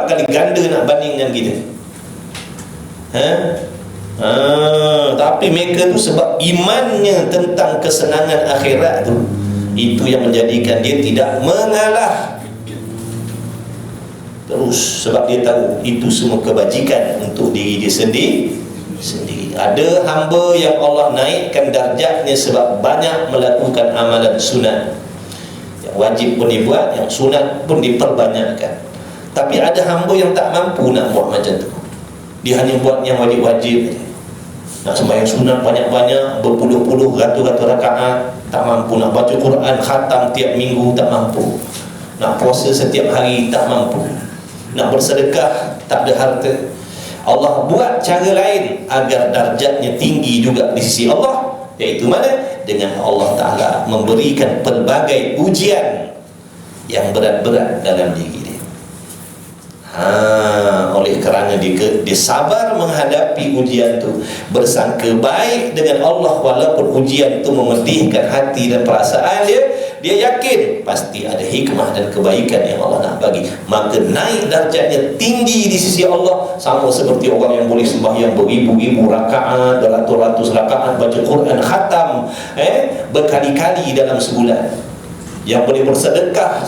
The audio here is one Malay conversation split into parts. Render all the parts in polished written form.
kali ganda nak banding dengan kita. Tapi mereka tu sebab imannya tentang kesenangan akhirat tu, itu yang menjadikan dia tidak mengalah. Terus sebab dia tahu itu semua kebajikan untuk diri dia sendiri. Ada hamba yang Allah naikkan darjatnya sebab banyak melakukan amalan sunat. Yang wajib pun dibuat, yang sunat pun diperbanyakkan. Tapi ada hamba yang tak mampu nak buat macam tu. Dia hanya buat yang wajib-wajib. Nak sembahyang sunat banyak-banyak, berpuluh-puluh, ratus-ratus rakaat, tak mampu. Nak baca Quran khatam tiap minggu, tak mampu. Nak puasa setiap hari, tak mampu. Nak bersedekah, tak ada harta. Allah buat cara lain agar darjatnya tinggi juga di sisi Allah, iaitu mana? Dengan Allah Ta'ala memberikan pelbagai ujian yang berat-berat dalam diri dia. Oleh kerana dia sabar menghadapi ujian tu, bersangka baik dengan Allah walaupun ujian tu memedihkan hati dan perasaan dia, dia yakin pasti ada hikmah dan kebaikan yang Allah nak bagi. Maka naik darjatnya tinggi di sisi Allah, sama seperti orang yang boleh sembahyang beribu-ribu rakaat, beratus-ratus rakaat, baca Quran khatam berkali-kali dalam sebulan, yang boleh bersedekah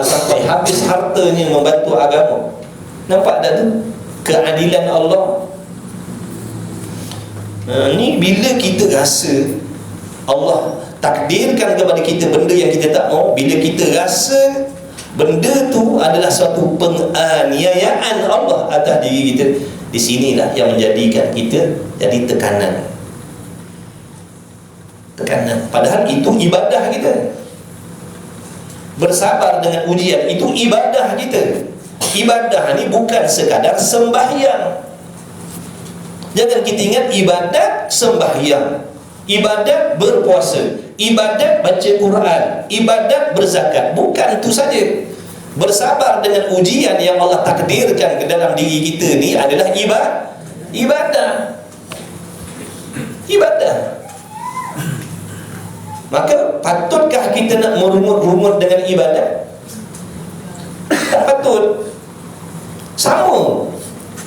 sampai habis hartanya membantu agama. Nampak tak tu keadilan Allah? Ni bila kita rasa Allah takdirkan kepada kita benda yang kita tak mau, bila kita rasa benda tu adalah suatu penganiayaan Allah atas diri kita, di sinilah yang menjadikan kita jadi tekanan. Padahal itu ibadah kita. Bersabar dengan ujian itu ibadah kita. Ibadah ni bukan sekadar sembahyang. Jangan kita ingat ibadat sembahyang, ibadat berpuasa, ibadat baca Quran, ibadat berzakat. Bukan itu saja. Bersabar dengan ujian yang Allah takdirkan ke dalam diri kita ni adalah ibadah. Maka patutkah kita nak merumut-rumut dengan ibadat? Tak patut. Sama.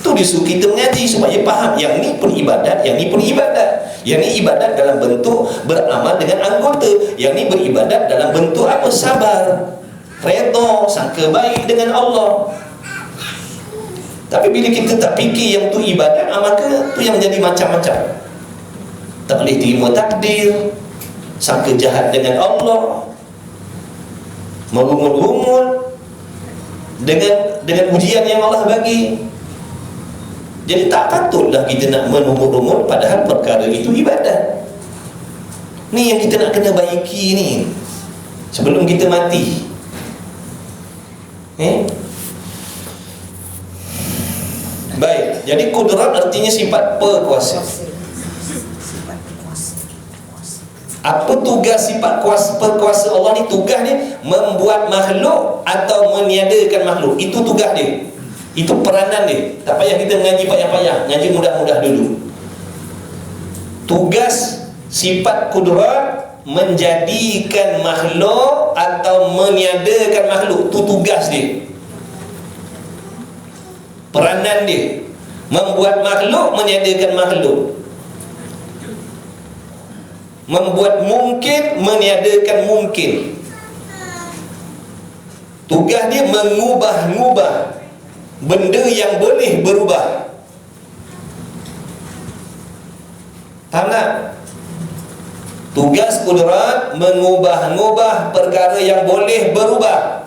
Tu disuruh kita mengaji supaya faham yang ni pun ibadat, yang ni pun ibadat. Yang ni ibadat dalam bentuk beramal dengan anggota, yang ni beribadat dalam bentuk apa? Sabar, redha, sangka baik dengan Allah. Tapi bila kita tak fikir yang tu ibadat, maka tu yang jadi macam-macam. Tak boleh terima takdir, sangka jahat dengan Allah, merumut-rumut dengan ujian yang Allah bagi. Jadi tak patutlah kita nak merumut-rumut, padahal perkara itu ibadat. Ni yang kita nak kena baiki ni sebelum kita mati. Baik, jadi kudrat artinya sifat berkuasa. Apa tugas sifat berkuasa Allah ni? Tugas dia membuat makhluk atau meniadakan makhluk. Itu tugas dia. Itu peranan dia. Tak payah kita mengaji payah-payah, ngaji mudah-mudah dulu. Tugas sifat kudrat menjadikan makhluk atau meniadakan makhluk. Itu tugas dia. Peranan dia membuat makhluk, meniadakan makhluk. Membuat mungkin, meniadakan mungkin. Tugas dia mengubah-ngubah benda yang boleh berubah. Faham tak? Tugas kudrat mengubah-ngubah perkara yang boleh berubah.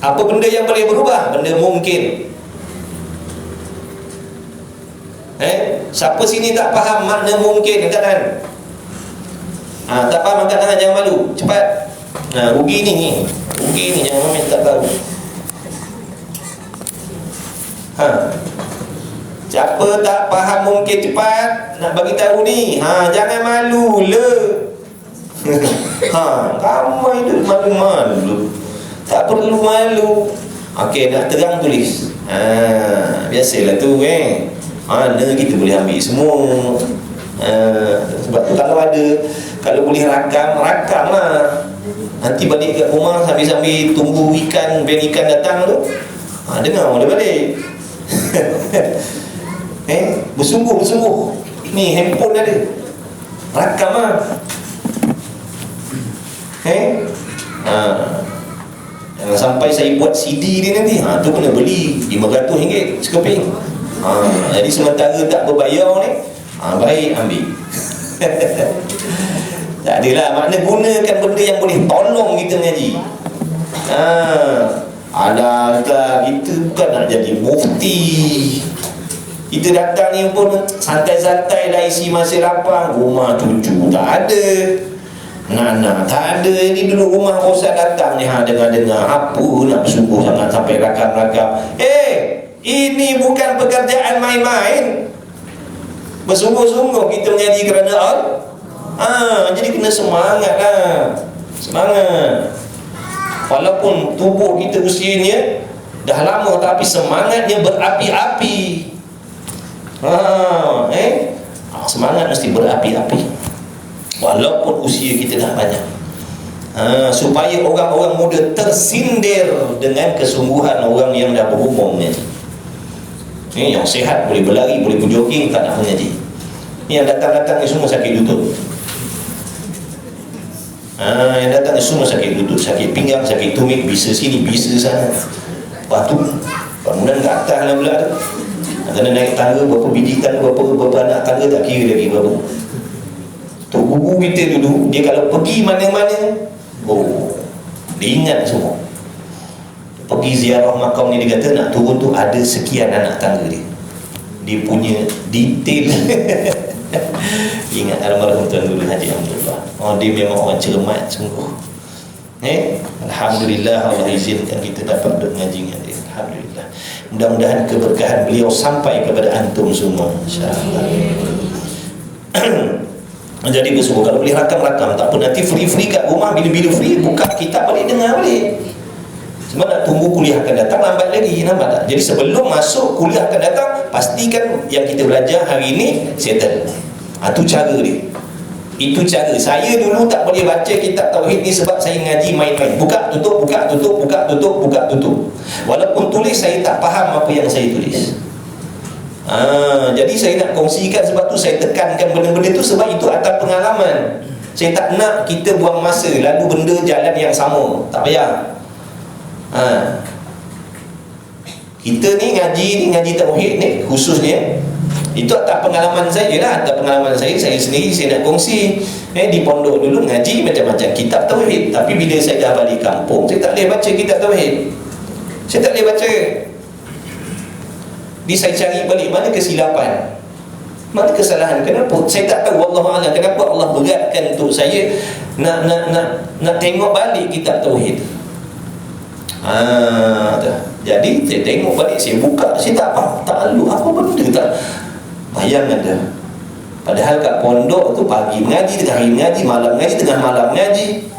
Apa benda yang boleh berubah? Benda mungkin. Siapa sini tak faham makna mungkin? Angkat tangan. Tak faham, angkat tangan, jangan malu. Cepat. Rugi ni, jangan main tak tahu. Siapa tak faham mungkin, cepat nak bagi tahu ni. Jangan malu le. Ramai tu malu-malu. Tak perlu malu. Okey, nak terang tulis. Biasalah tu mana kita boleh ambil semua. Sebab tu kalau boleh rakamlah. Nanti balik kat rumah sambil-sambil tunggu ikan, bel ikan datang tu, Dengar boleh balik. Bersungguh-bersungguh. Ni handphone ada, rakam lah. Jangan sampai saya buat CD ni nanti, tu kena beli RM500 sekeping. Jadi sementara tak berbayar ni, baik ambil. Tak adalah, makna gunakan benda yang boleh tolong kita mengaji. Ada kita bukan nak jadi mufti. Kita datang ni pun santai-santai lah, isi masa lapang. Rumah cucu tak ada, Nak tak ada. Ini dulu rumah bosan datang ni, dengar-dengar apa nak bersungguh sangat sampai rakam-rakam. Ini bukan pekerjaan main-main. Bersungguh-sungguh kita mengaji kerana Allah. Jadi kena semangat lah. Semangat. Walaupun tubuh kita usianya dah lama, tapi semangatnya berapi-api. Semangat mesti berapi-api walaupun usia kita dah banyak. Supaya orang-orang muda tersindir dengan kesungguhan orang yang dah berumur mengaji. Yang sihat boleh berlari, boleh berjogging, tak nak mengaji. Yang datang-datang ni semua sakit lutut. Yang datang ni semua sakit lutut, sakit pinggang, sakit tumit, bisa sini, bisa sana. Lepas tu bangunan ke atas lah pula tu. Kena naik tangga, berapa biji tangga, berapa anak tangga tak kira lagi berapa. Tok guru kita dulu, dia kalau pergi mana-mana, dia ingat semua. Pergi ziarah makam ni, dia kata nak turun tu ada sekian anak tangga dia. Dia punya detail. Ingat almarhum Tuan Guru Haji Abdullah. Dia memang orang cermat sungguh. Alhamdulillah Allah izinkan kita dapat duduk mengaji dengan dia. Alhamdulillah. Mudah-mudahan keberkahan beliau sampai kepada antum semua, insya-Allah. Jadi bersungguh, kalau boleh rakam-rakam tak apa, nanti free-free kat rumah, bila-bila free buka kitab balik, dengar balik. Sebab nak tunggu kuliah akan datang lambat lagi, nampak tak? Jadi sebelum masuk kuliah akan datang, pastikan yang kita belajar hari ini settle. Itu cara dia. Itu cara. Saya dulu tak boleh baca kitab tauhid ni sebab saya ngaji main-main. Buka tutup, buka tutup, buka tutup, buka tutup. Walaupun tulis, saya tak faham apa yang saya tulis. Jadi saya nak kongsikan, sebab tu saya tekankan benda-benda tu, sebab itu atas pengalaman. Saya tak nak kita buang masa lalu benda jalan yang sama. Tak payah. Kita ni ngaji tauhid ni khususnya, itu atas pengalaman saya lah. Atas pengalaman saya sendiri, saya nak kongsi. Di pondok dulu ngaji macam-macam kitab tauhid, tapi bila saya dah balik kampung, saya tak boleh baca kitab tauhid. Saya tak boleh baca. Saya cari balik mana kesilapan, mana kesalahan. Kenapa? Saya tak tahu, wallahualam, kenapa Allah beratkan untuk saya nak tengok balik kitab tauhid. Jadi saya tengok balik, saya buka, saya tak faham takluk apa benda tak. Bayangkan dah. Padahal kat pondok tu pagi mengaji, hari mengaji, malam mengaji, tengah malam mengaji.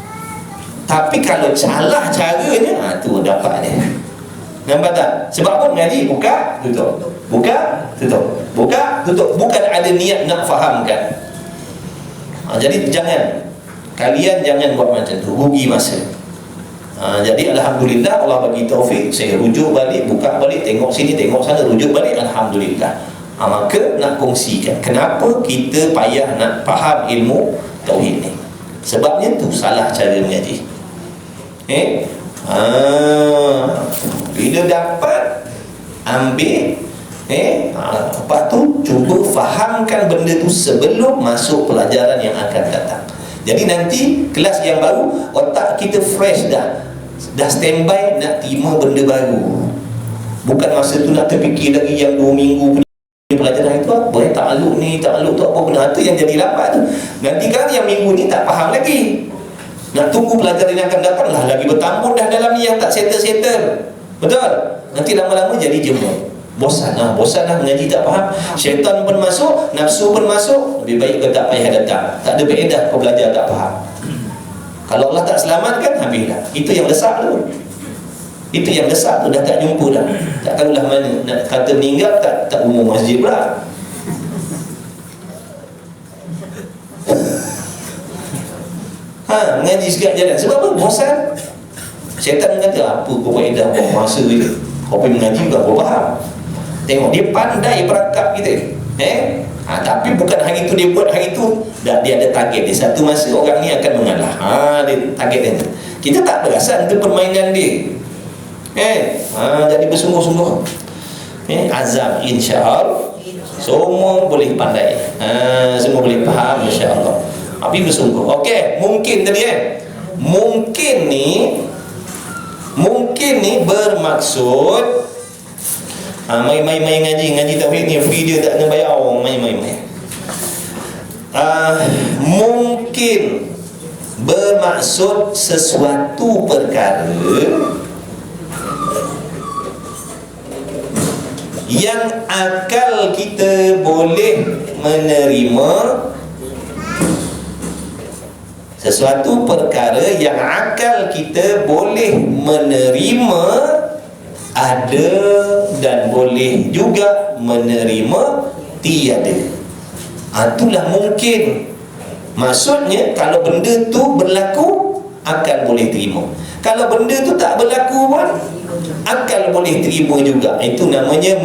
Tapi kalau salah caranya, tu dapat dia. Nampak tak? Sebab apa mengaji? Buka, tutup. Buka, tutup. Buka, tutup. Bukan ada niat nak fahamkan. Jadi kalian jangan buat macam tu, rugi masa. Jadi alhamdulillah Allah bagi taufik, saya rujuk balik, buka balik, tengok sini, tengok sana, rujuk balik, alhamdulillah. Maka nak kongsikan kenapa kita payah nak faham ilmu tauhid ni. Sebabnya tu salah cara mengaji. Bila dapat, ambil, lepas tu cuba fahamkan benda tu sebelum masuk pelajaran yang akan datang. Jadi nanti kelas yang baru, otak kita fresh dah standby nak terima benda baru. Bukan masa tu nak terfikir lagi yang 2 minggu punya pelajaran itu apa, takluk ni, takluk tu apa benda. Itu yang jadi lambat tu. Nanti kan yang minggu ni tak faham lagi, nak tunggu pelajaran yang akan datang lah, lagi bertambung dah dalam ni yang tak settle. Betul? Nanti lama-lama jadi jemur, bosan lah mengaji, tak faham. Syaitan pun masuk, nafsu pun masuk. Lebih baik kau tak payah datang, tak ada faedah kau belajar tak faham. Kalau Allah tak selamatkan, habislah. Itu yang lesap tu. Itu yang lesap tu, dah tak jumpa dah. Tak tahulah mana. Nak kata meninggal, tak umur masjid pula. Mengaji sekejap jalan. Sebab apa? Bosan. Syaitan kata, apa kau faedah buang masa je. Kau pergi mengaji juga kau faham. Tengok dia pandai perangkap kita. Tapi bukan hari itu dia buat hari itu. Dan dia ada target dia. Satu masa orang ni akan mengalah. Dia target dia. Kita tak perasan tu permainan dia. Jadi bersungguh-sungguh. Azam insya-Allah semua boleh pandai. Semua boleh faham insya-Allah. Tapi bersungguh. Okey, mungkin tadi Mungkin ni bermaksud mai ngaji tauhid ni free dia, tak kena bayar orang mai. Mungkin bermaksud sesuatu perkara yang akal kita boleh menerima. Sesuatu perkara yang akal kita boleh menerima, ada dan boleh juga menerima tiada. Itulah mungkin. Maksudnya kalau benda tu berlaku, akal boleh terima. Kalau benda tu tak berlaku pun, akal boleh terima juga. Itu namanya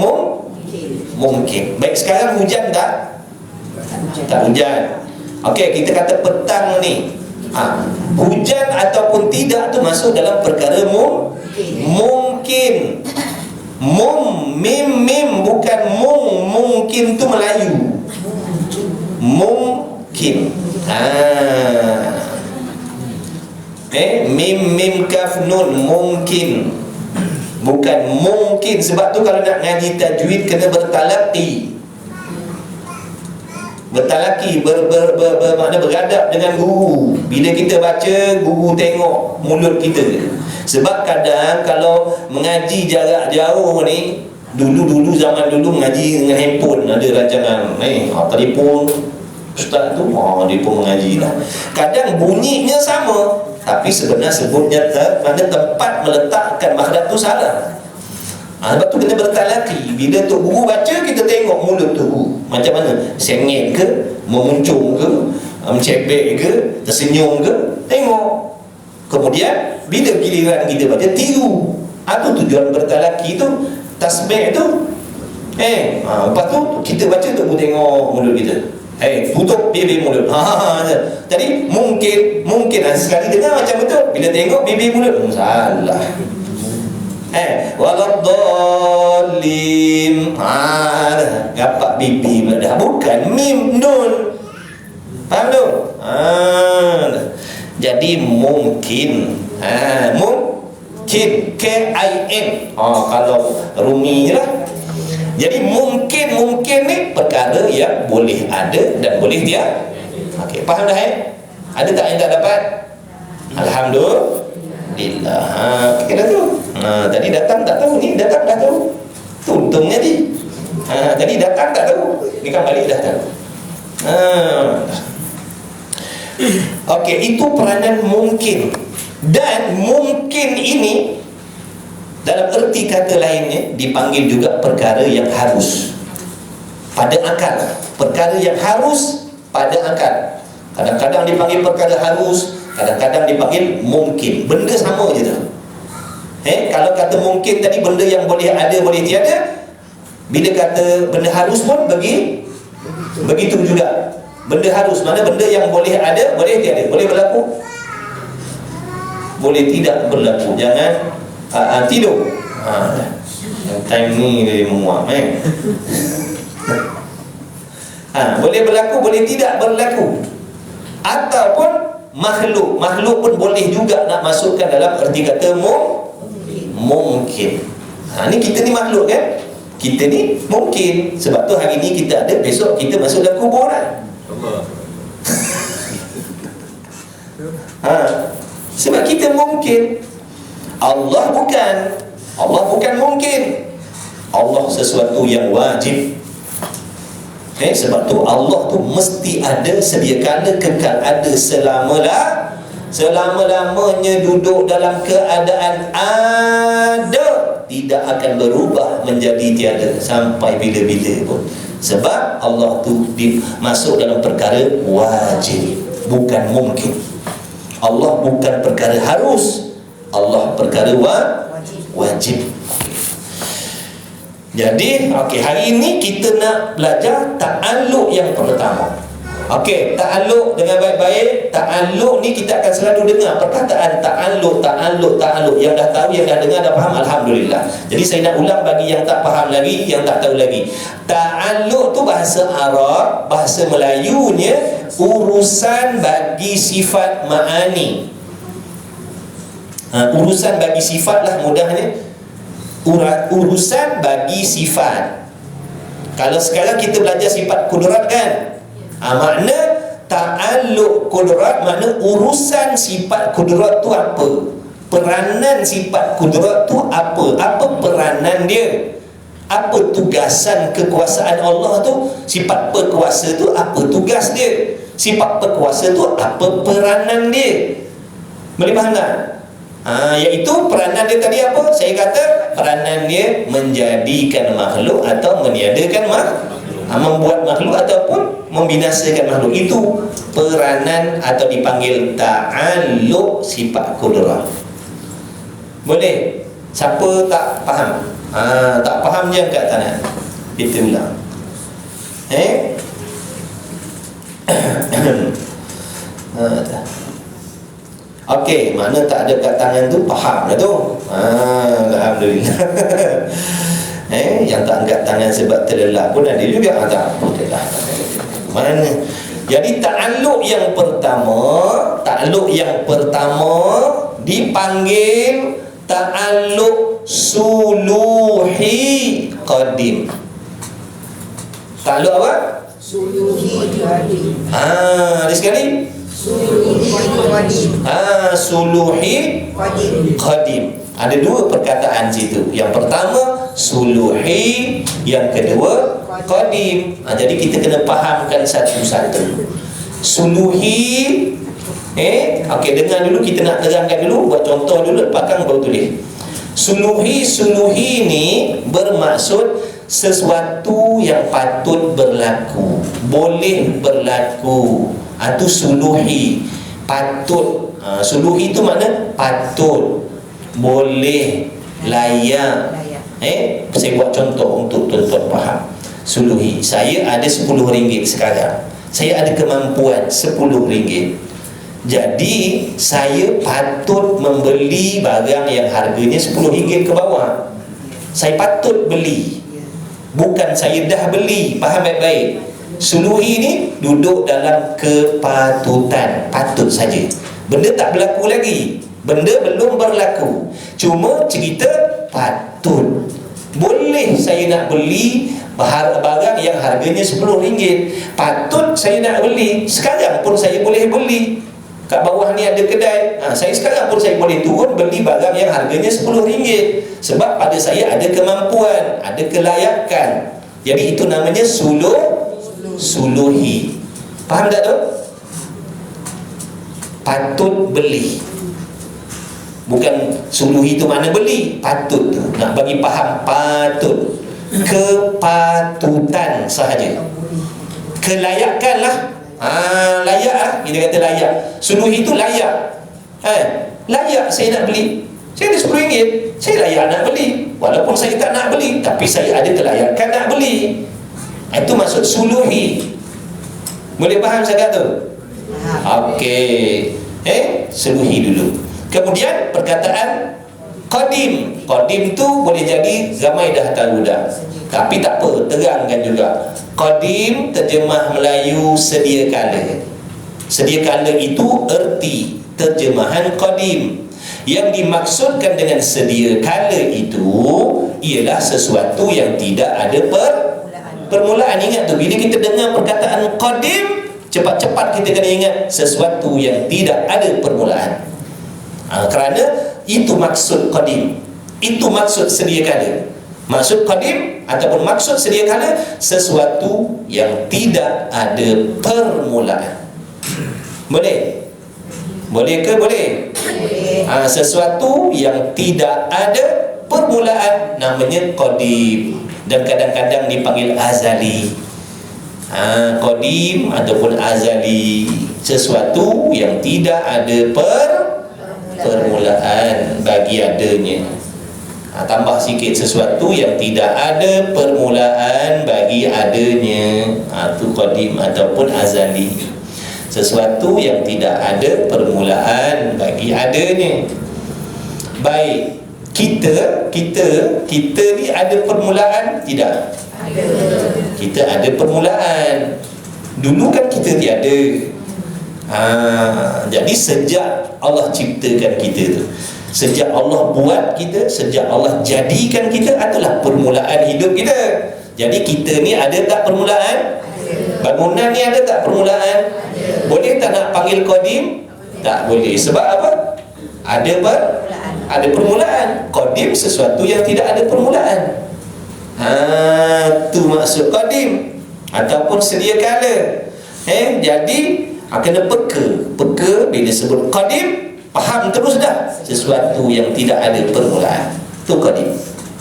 mungkin. Baik, sekarang hujan tak? Tak hujan. Okey, kita kata petang ni, hujan ataupun tidak tu masuk dalam perkara mungkin. Mim bukan mungkin tu Melayu. Mungkin. Mim kaf nun, mungkin. Bukan mungkin. Sebab tu kalau nak ngaji tajwid kena bertalaqi. Bertalaki, makna beradab dengan guru. Bila kita baca, guru tengok mulut kita. Sebab kadang kalau mengaji jarak jauh ni, dulu zaman dulu mengaji dengan handphone, ada rancangan telefon ustaz tu, dia pun mengaji lah. Kadang bunyinya sama, tapi sebenarnya sebutnya mana tempat meletakkan makhraj tu salah. Sebab tu kena bertalaki. Bila Tok Guru baca, kita tengok mulut Tok Guru macam mana, sengit ke, memuncung ke, mencebek ke, tersenyum ke, tengok. Kemudian bila giliran kita baca, tiru. Apa tujuan bertalaki tu? Tasbih tu. Lepas tu kita baca, Tok Guru tengok mulut kita. Tutup bibir mulut. Jadi mungkin sekali dengar macam betul, bila tengok bibir mulut salah. Waladhdallin, gapak bibi pula dah, bukan mim nun. Faham tu? Jadi mungkin, mungkin KIN. Kalau Rumi je lah. Jadi mungkin ni perkara yang boleh ada dan boleh dia. Okey, faham dah? Ada tak yang tak dapat? Alhamdulillah. Kita tu. Tadi datang tak tahu, ni datang dah tahu. Untungnya ni. Tadi datang tak tahu, ni kan balik dah tahu. Okey, itu peranan mungkin. Dan mungkin ini dalam erti kata lainnya dipanggil juga perkara yang harus pada akal. Perkara yang harus pada akal. Kadang-kadang dipanggil perkara harus, kadang-kadang dipanggil mungkin. Benda sama je tu. Kalau kata mungkin tadi benda yang boleh ada, boleh tiada. Bila kata benda harus pun begitu juga. Benda harus, mana benda yang boleh ada, boleh tiada. Boleh berlaku, boleh tidak berlaku. Jangan tidur. Time ni dia menguap. Boleh berlaku, boleh tidak berlaku. Ataupun makhluk pun boleh juga nak masukkan dalam erti kata mungkin. Ni kita ni makhluk kan? Kita ni mungkin. Sebab tu hari ni kita ada, besok kita masuk dalam kuburan. Sebab kita mungkin. Allah bukan mungkin. Allah sesuatu yang wajib. Sebab tu Allah tu mesti ada, sedia kala, kekal ada selama-lamanya duduk dalam keadaan ada, tidak akan berubah menjadi tiada sampai bila-bila pun. Sebab Allah tu masuk dalam perkara wajib, bukan mungkin. Allah bukan perkara harus, Allah perkara wajib. Jadi, okey, hari ini kita nak belajar ta'alluq yang pertama. Okey, ta'alluq dengan baik-baik. Ta'alluq ni kita akan selalu dengar perkataan ta'alluq. Yang dah tahu, yang dah dengar, dah faham, alhamdulillah. Jadi saya nak ulang bagi yang tak faham lagi, yang tak tahu lagi. Ta'alluq tu bahasa Arab, bahasa Melayunya urusan bagi sifat ma'ani. Urusan bagi sifat lah mudahnya. Urusan bagi sifat. Kalau sekarang kita belajar sifat kudrat kan, makna ta'alluq kudrat, makna urusan sifat kudrat tu apa, peranan sifat kudrat tu apa, apa peranan dia, apa tugasan kekuasaan Allah tu. Sifat berkuasa tu apa tugas dia, sifat berkuasa tu apa peranan dia. Boleh faham tak? Iaitu peranan dia tadi apa? Saya kata peranan dia menjadikan makhluk atau meniadakan makhluk, membuat makhluk ataupun membinasakan makhluk. Itu peranan atau dipanggil ta'alluq sifat kudrah. Boleh? Siapa tak faham? Tak faham je angkat tangan. Kita ulang. Okey, mana tak ada kat tangan tu faham dah tu. Alhamdulillah. Yang tak angkat tangan sebab terlelap pun ada juga. Tak apa dah. Mana? Jadi ta'alluq yang pertama dipanggil ta'alluq suluhi qadim. Ta'alluq apa? Suluhi qadim. Ada sekali? Suluhi qadim. Ada dua perkataan situ. Yang pertama suluhi, yang kedua qadim. Jadi kita kena fahamkan satu-satu. Suluhi, okey, dengar dulu, kita nak terangkan dulu, buat contoh dulu, lepas baru tulis. Suluhi ni bermaksud sesuatu yang patut berlaku, boleh berlaku. Itu suluhi, patut. Suluhi itu makna patut, boleh, layak. Saya buat contoh untuk tuan-tuan faham. Suluhi, saya ada RM10 sekarang, saya ada kemampuan RM10. Jadi saya patut membeli barang yang harganya RM10 ke bawah. Saya patut beli, bukan saya dah beli. Faham baik-baik. Suluhi ni duduk dalam kepatutan, patut saja. Benda tak berlaku lagi, benda belum berlaku, cuma cerita patut. Boleh saya nak beli barang yang harganya RM10, patut saya nak beli. Sekarang pun saya boleh beli. Kat bawah ni ada kedai, saya sekarang pun saya boleh turun beli barang yang harganya RM10, sebab pada saya ada kemampuan, ada kelayakan. Jadi itu namanya suluhi. Faham tak tu? Patut beli, bukan suluhi tu mana beli, patut tu. Nak bagi faham, patut, kepatutan sahaja, kelayakan lah. Layak lah, kita kata layak. Suluhi tu layak. Layak saya nak beli, saya ada RM10, saya layak nak beli. Walaupun saya tak nak beli, tapi saya ada kelayakan nak beli. Itu maksud suluhi. Boleh faham saya kata? Okey. Suluhi dulu. Kemudian perkataan qadim. Qadim tu boleh jadi zamai dah tahu dah, tapi tak apa, terangkan juga. Qadim terjemah Melayu sedia kala. Sedia kala itu erti terjemahan qadim. Yang dimaksudkan dengan sedia kala itu ialah sesuatu yang tidak ada permulaan. Ingat tu, bila kita dengar perkataan qadim, cepat-cepat kita kena ingat sesuatu yang tidak ada permulaan. Kerana itu maksud qadim, itu maksud sedia kala. Maksud qadim ataupun maksud sedia kala sesuatu yang tidak ada permulaan. Boleh? Boleh ke? Boleh. Sesuatu yang tidak ada permulaan namanya qadim, dan kadang-kadang dipanggil azali. Qadim ataupun azali, sesuatu yang tidak ada permulaan bagi adanya. Tambah sikit, sesuatu yang tidak ada permulaan bagi adanya, itu qadim ataupun azali. Sesuatu yang tidak ada permulaan bagi adanya. Baik, kita ni ada permulaan tidak? Ada. Kita ada permulaan. Dulu kan kita tiada. Jadi sejak Allah ciptakan kita tu, sejak Allah buat kita, sejak Allah jadikan kita, adalah permulaan hidup kita. Jadi kita ni ada tak permulaan? Bangunan ni ada tak permulaan? Boleh tak nak panggil qadim? Tak boleh. Sebab apa? Ada permulaan. Qadim sesuatu yang tidak ada permulaan. Tu maksud qadim ataupun sedia kala. Jadi kena peka bila sebut qadim, faham terus dah, sesuatu yang tidak ada permulaan. Tu qadim.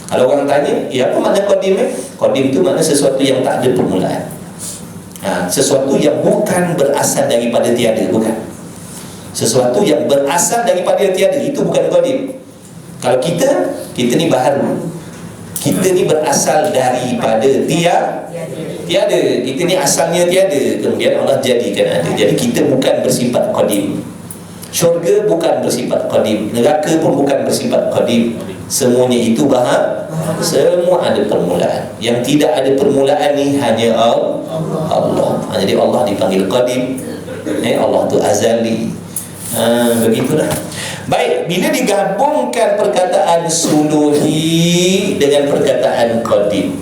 Kalau orang tanya, apa makna qadim? Qadim tu makna sesuatu yang tak ada permulaan. Sesuatu yang bukan berasal daripada tiada, bukan. Sesuatu yang berasal daripada tiada, itu bukan qadim. Kalau kita ni baharu. Kita ni berasal daripada tiada. Kita ni asalnya tiada, kemudian Allah jadikan ada. Jadi kita bukan bersifat qadim. Syurga bukan bersifat qadim, neraka pun bukan bersifat qadim. Semuanya itu semua ada permulaan. Yang tidak ada permulaan ni hanya Allah. Jadi Allah dipanggil qadim, Allah tu azali. Begitulah. Baik, bila digabungkan perkataan suluhi dengan perkataan qadim,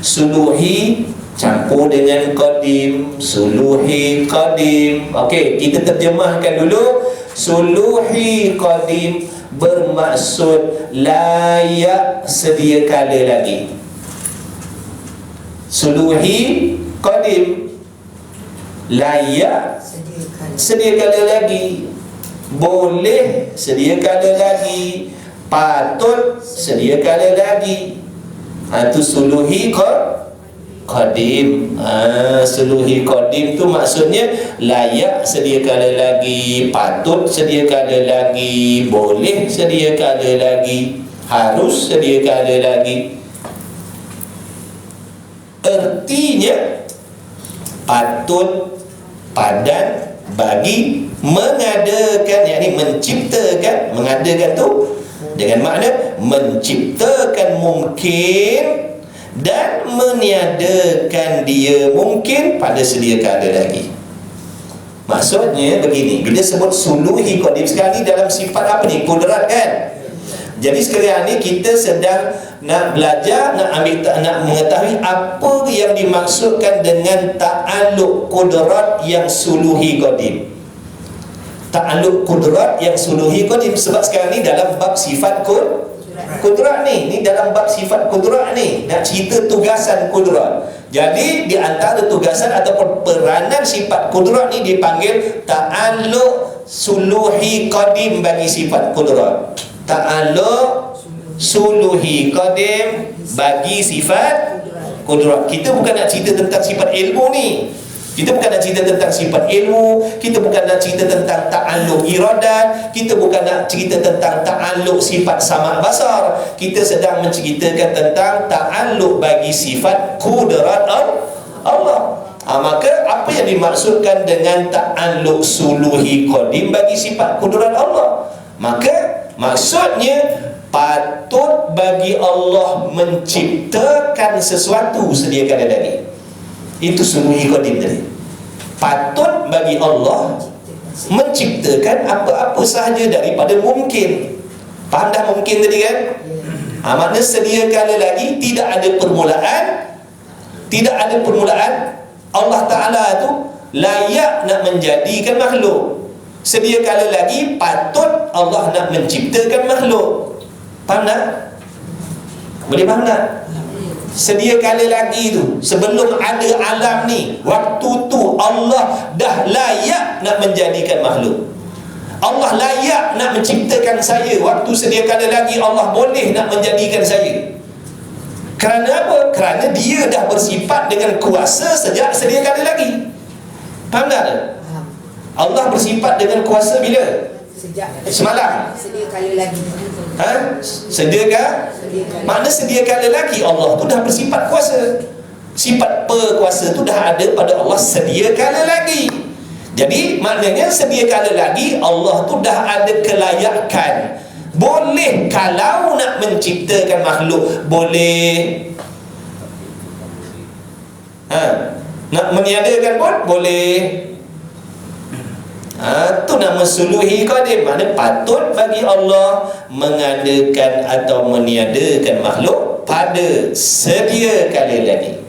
suluhi campur dengan qadim, suluhi qadim. Okey, kita terjemahkan dulu. Suluhi qadim bermaksud layak sedia kala lagi. Suluhi qadim layak sedia kala lagi, boleh sedia kala lagi, patut sedia kala lagi. Itu suluhi qadim. Suluhi qadim tu maksudnya layak sedia kala lagi, patut sedia kala lagi, boleh sedia kala lagi, harus sedia kala lagi. Artinya patut, padan bagi mengadakan, yakni menciptakan. Mengadakan tu dengan makna menciptakan mungkin dan meniadakan dia mungkin pada sedia kala lagi. Maksudnya begini, bila sebut suluhi qadim, sekarang ni dalam sifat apa ni? Kudrat kan? Jadi sekarang ni kita sedang nak belajar, nak mengetahui apa yang dimaksudkan dengan ta'alluq kudrat yang suluhi qadim. Ta'alluq kudrat yang suluhi qadim. Sebab sekarang ni dalam bab sifat kudrat ni dalam bab sifat kudrat ni nak cerita tugasan kudrat. Jadi di antara tugasan ataupun peranan sifat kudrat ni dipanggil ta'alluq suluhi qadim bagi sifat kudrat. Ta'alluq suluhi qadim bagi sifat kudrat. Kita bukan nak cerita tentang sifat ilmu ni. Kita bukan nak cerita tentang sifat ilmu. Kita bukan nak cerita tentang ta'alluq iradat. Kita bukan nak cerita tentang ta'alluq sifat sama' basar. Kita sedang menceritakan tentang ta'alluq bagi sifat kudrat Allah. Maka apa yang dimaksudkan dengan ta'alluq suluhi qadim bagi sifat kudrat Allah? Maka maksudnya patut bagi Allah menciptakan sesuatu sedia kala lagi. Itu suluhi qadim tadi. Patut bagi Allah menciptakan apa-apa sahaja daripada mungkin. Faham dah mungkin tadi kan? Maknanya sedia kala lagi tidak ada permulaan. Tidak ada permulaan. Allah Ta'ala tu layak nak menjadikan makhluk. Sedia kala lagi patut Allah nak menciptakan makhluk. Faham tak? Boleh faham tak? Sedia kala lagi tu, sebelum ada alam ni, waktu tu Allah dah layak nak menjadikan makhluk. Allah layak nak menciptakan saya. Waktu sedia kala lagi Allah boleh nak menjadikan saya. Kerana apa? Kerana dia dah bersifat dengan kuasa sejak sedia kala lagi. Faham tak? Allah bersifat dengan kuasa bila? Semalam. Sedia kala lagi. Sediakah? Makna sedia kala lagi. Allah tu dah bersifat kuasa. Sifat berkuasa tu dah ada pada Allah sedia kala lagi. Jadi maknanya sedia kala lagi Allah tu dah ada kelayakan. Boleh kalau nak menciptakan makhluk, boleh. Nak meniadakan pun boleh. Tu nama suluhi qadim. Maknanya patut bagi Allah mengadakan atau meniadakan makhluk pada sedia kala lagi.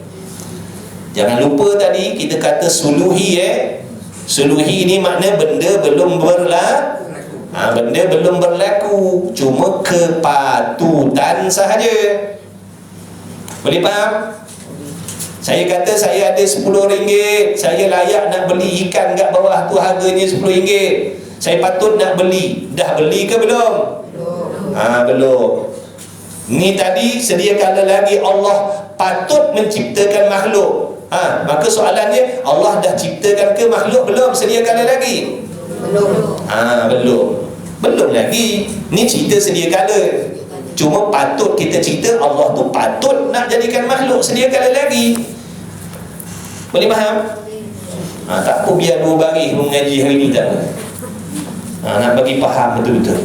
Jangan lupa tadi kita kata suluhi. Suluhi ni makna benda belum berlaku. Benda belum berlaku, cuma kepatutan sahaja. Boleh faham? Saya kata saya ada RM10, saya layak nak beli ikan kat bawah tu, harganya RM10. Saya patut nak beli. Dah beli ke belum? Belum. Ni tadi sedia kala lagi Allah patut menciptakan makhluk. Maka soalannya, Allah dah ciptakan ke makhluk belum sedia kala lagi? Belum. Belum lagi. Ni cerita sedia kala. Cuma patut kita cerita Allah tu patut nak jadikan makhluk sedia kala lagi. Boleh faham? Tak apa, biar 2 baris mengaji hari ni tak apa. Nak bagi faham betul-betul.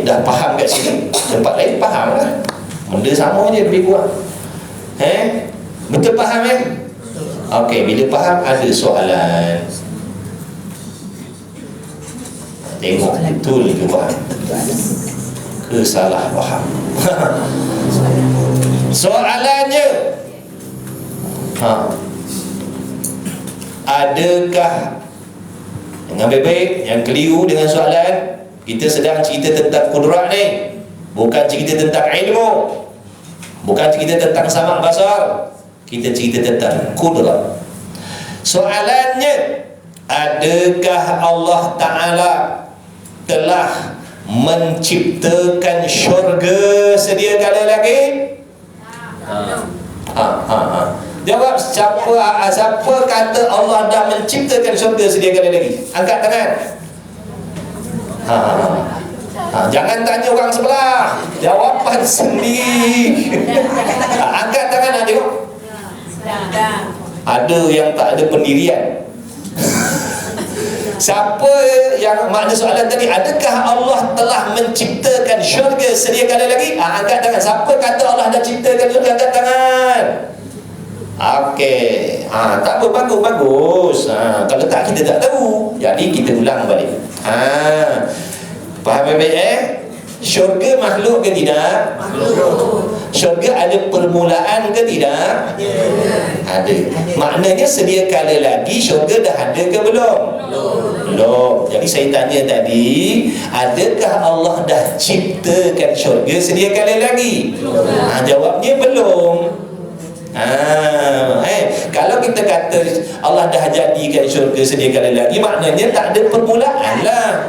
Dah faham kat sini, tempat lain faham lah. Benda sama je, lebih kurang. Betul faham Okey, bila faham ada soalan. Tengok betul ke faham ke salah faham. Soalannya, adakah, dengan baik-baik, yang keliru dengan soalan, kita sedang cerita tentang kudrat ni, bukan cerita tentang ilmu, bukan cerita tentang samak basar, kita cerita tentang kudrat. Soalannya, adakah Allah Ta'ala telah menciptakan syurga sedia kala lagi? Jawab. Siapa kata Allah dah menciptakan syurga sedia kala lagi? Angkat tangan. Jangan tanya orang sebelah, jawapan sendiri. Angkat tangan nak tengok. Ada yang tak ada pendirian. Siapa yang makna soalan tadi, adakah Allah telah menciptakan syurga sedia kala lagi? Angkat tangan. Siapa kata Allah dah ciptakan syurga? Angkat tangan. Okey. Tak apa, bagus. Kalau tak kita tak tahu. Jadi kita ulang balik. Faham baik Syurga makhluk ke tidak? Makhluk. Syurga ada permulaan ke tidak? Ada. Maknanya sedia kala lagi syurga dah ada ke belum? Belum. Jadi saya tanya tadi, adakah Allah dah ciptakan syurga sedia kala lagi? Jawabnya belum. Kalau kita kata Allah dah jadikan syurga sedia kala lagi, maknanya tak ada permulaan lah.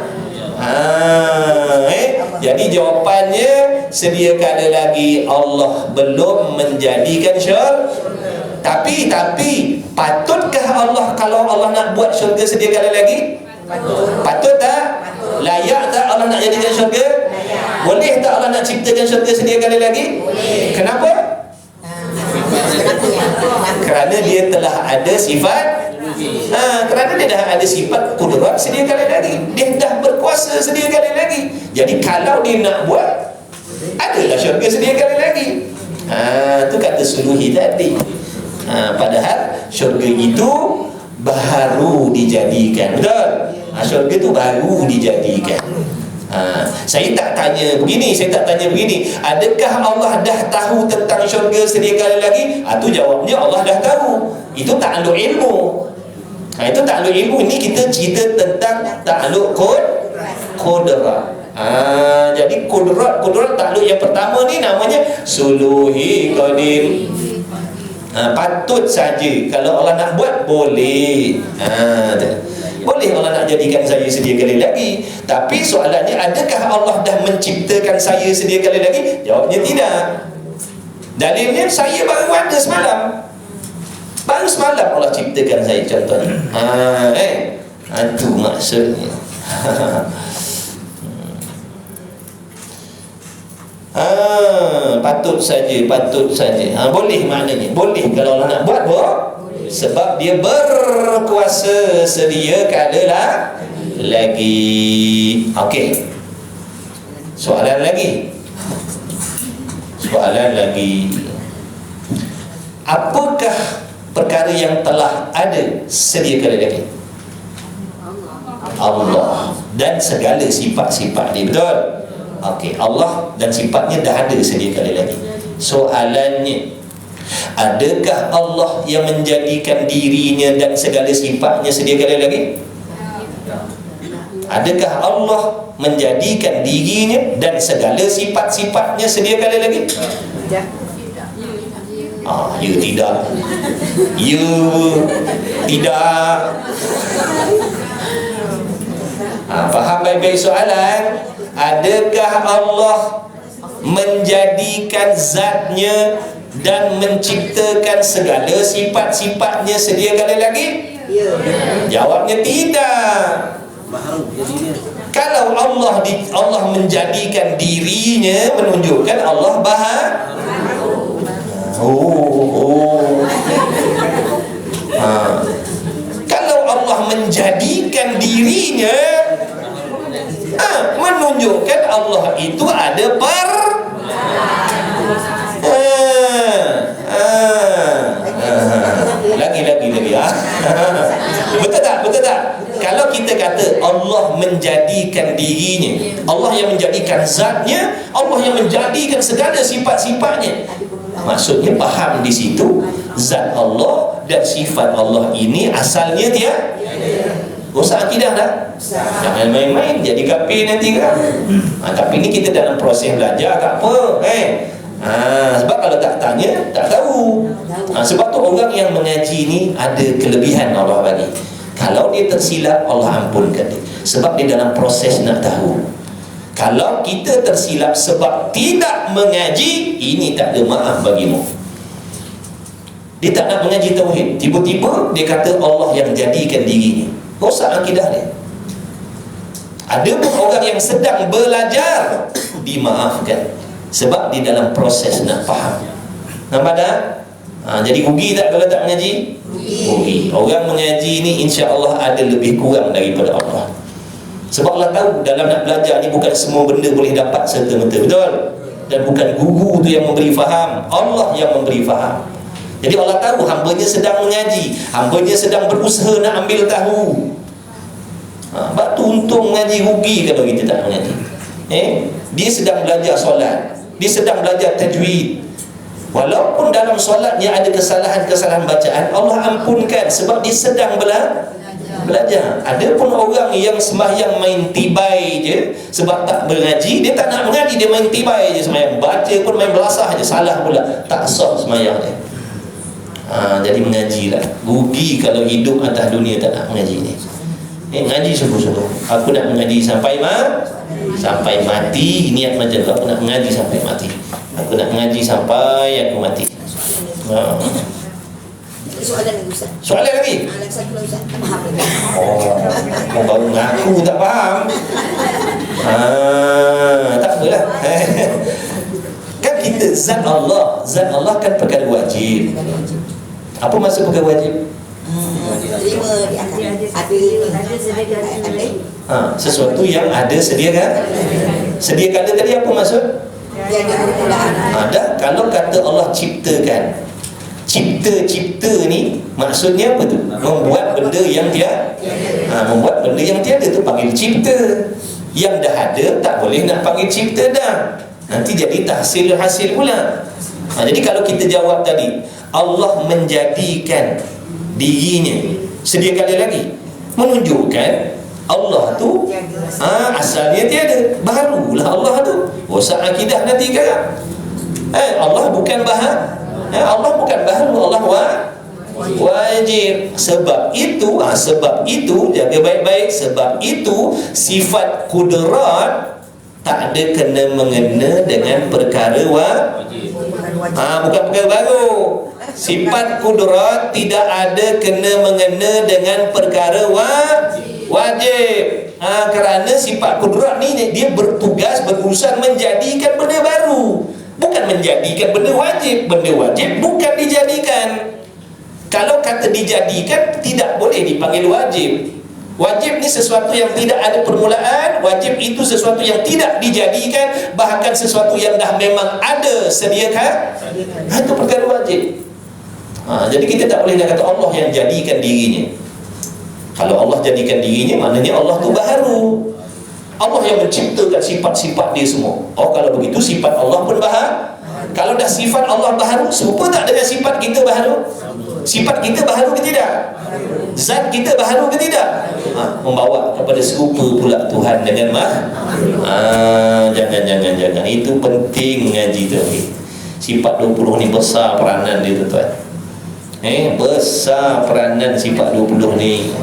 Jadi jawapannya, sedia kala lagi Allah belum menjadikan syurga. Tapi patutkah Allah, kalau Allah nak buat syurga sedia kala lagi? Patut tak? Layak tak Allah nak jadikan syurga? Boleh tak Allah nak ciptakan syurga sedia kala lagi? Kenapa? Kerana dia telah ada sifat. Kerana dia dah ada sifat kudrat sedia kala lagi, dia dah berkuasa sedia kala lagi. Jadi kalau dia nak buat, adalah syurga sedia kala lagi. Tu kata suluhi tadi. Padahal syurga itu baru dijadikan. Betul? Syurga itu baru dijadikan. Saya tak tanya begini, adakah Allah dah tahu tentang syurga sedia kala lagi? Tu jawabnya Allah dah tahu. Itu takluk ilmu. Itu takluk ilmu. Ini kita cerita tentang takluk kudrat. Jadi kudrat takluk yang pertama ni namanya suluhi qadim. Patut saja. Kalau Allah nak buat, boleh. Boleh Allah nak jadikan saya sedia kala lagi. Tapi soalannya, adakah Allah dah menciptakan saya sedia kala lagi? Jawabnya tidak. Dalilnya, saya baru ada semalam. Baru semalam Allah ciptakan saya, contohnya. Itu maksudnya. Patut saja. Boleh maknanya. Boleh kalau Allah nak buat, boleh. Sebab dia berkuasa sedia kala lagi. Okey. Soalan lagi. Apakah perkara yang telah ada sedia kala lagi? Allah dan segala sifat-sifat dia. Betul? Okey, Allah dan sifatnya dah ada sedia kala lagi. Soalannya, adakah Allah yang menjadikan dirinya dan segala sifatnya sedia kala lagi? Adakah Allah menjadikan dirinya dan segala sifat-sifatnya sedia kala lagi? Tidak. Ya tidak. Ya tidak. Faham baik-baik soalan? Adakah Allah menjadikan zatnya dan menciptakan segala sifat-sifatnya sedia kala lagi? Ya. Jawabnya tidak. Kalau Allah menjadikan dirinya, menunjukkan Allah Kalau Allah menjadikan dirinya, menunjukkan Allah itu ada lagi betul tak? Kalau kita kata Allah menjadikan dirinya, Allah yang menjadikan zatnya, Allah yang menjadikan segala sifat-sifatnya, maksudnya faham di situ zat Allah dan sifat Allah ini asalnya dia rosak akidah dah. Jangan main-main jadi kafir nanti kan. Tapi ni kita dalam proses belajar tak apa. Sebab kalau tak tanya tak tahu. Sebab tu orang yang mengaji ni ada kelebihan Allah bagi. Kalau dia tersilap, Allah ampunkan dia. Sebab dia dalam proses nak tahu. Kalau kita tersilap sebab tidak mengaji, ini tak ada maaf bagimu. Dia tak nak mengaji tauhid, tiba-tiba dia kata Allah yang jadikan dirinya, rosak akidah dia. Ada pun orang yang sedang belajar, dimaafkan sebab di dalam proses nak faham. Nampak tak? Jadi rugi tak kalau tak mengaji? Rugi. Orang mengaji ni insya-Allah ada lebih kurang daripada Allah. Sebab Allah tahu dalam nak belajar ni bukan semua benda boleh dapat serta-merta. Betul? Dan bukan guru tu yang memberi faham, Allah yang memberi faham. Jadi Allah tahu hambanya sedang mengaji, hambanya sedang berusaha nak ambil tahu. Sebab tu untung mengaji, rugi kalau kita tak mengaji. Dia sedang belajar solat, dia sedang belajar tajwid. Walaupun dalam solatnya ada kesalahan-kesalahan bacaan, Allah ampunkan sebab dia sedang belajar. Ada pun orang yang sembahyang main tibai je sebab tak mengaji, dia tak nak mengaji, dia main tibai je sembahyang, baca pun main belasah je, salah pula, tak sah sembahyang dia. Jadi mengajilah. Rugi kalau hidup atas dunia tak nak mengaji ni. Mengaji sungguh-sungguh. Aku nak mengaji sampai mati. Niat macam tu, aku nak mengaji sampai mati. Aku nak mengaji sampai aku mati. Soalan lagi Ustaz. Soalan lagi? Satu Ustaz. Faham lagi. Kau baru ngaku tak faham. Tak apalah. Kan kita zat Allah kan perkara wajib. Apa maksud perkara wajib? Terima di atas. Ada sesuatu yang ada sediakan. Sediakan tadi apa maksud? Ada. Kalau kata Allah ciptakan, cipta ni maksudnya apa tu? Membuat benda yang membuat benda yang tiada tu panggil cipta. Yang dah ada tak boleh nak panggil cipta dah. Nanti jadi tahsil pula. Jadi kalau kita jawab tadi, Allah menjadikan dirinya sedia kala lagi, menunjukkan Allah tu asalnya tiada, barulah Allah tu. Rosak akidah nanti kan? Allah bukan Allah bukan baru, Allah wajib. Sebab itu jaga baik-baik. Sebab itu sifat kudrat tak ada kena mengena dengan perkara bukan perkara baru. Sifat kudrat tidak ada kena mengena dengan perkara Wajib. Kerana sifat kudrat ni dia bertugas, berurusan menjadikan benda baru, bukan menjadikan benda wajib. Benda wajib bukan dijadikan. Kalau kata dijadikan, tidak boleh dipanggil wajib. Wajib ni sesuatu yang tidak ada permulaan. Wajib itu sesuatu yang tidak dijadikan, bahkan sesuatu yang dah memang ada sediakan. Itu perkara wajib. Jadi kita tak boleh nak kata Allah yang jadikan dirinya. Kalau Allah jadikan dirinya, maknanya Allah tu baharu. Allah yang menciptakan sifat-sifat dia semua. Kalau begitu sifat Allah pun baharu. Kalau dah sifat Allah baharu, serupa tak dengan sifat kita baharu? Sifat kita baharu ke tidak? Zat kita baharu ke tidak? Membawa kepada serupa pula Tuhan dengan jangan. Itu penting ngaji tu. Sifat 20 ni besar peranan dia, tuan-tuan. Besar peranan sifat 20 ni.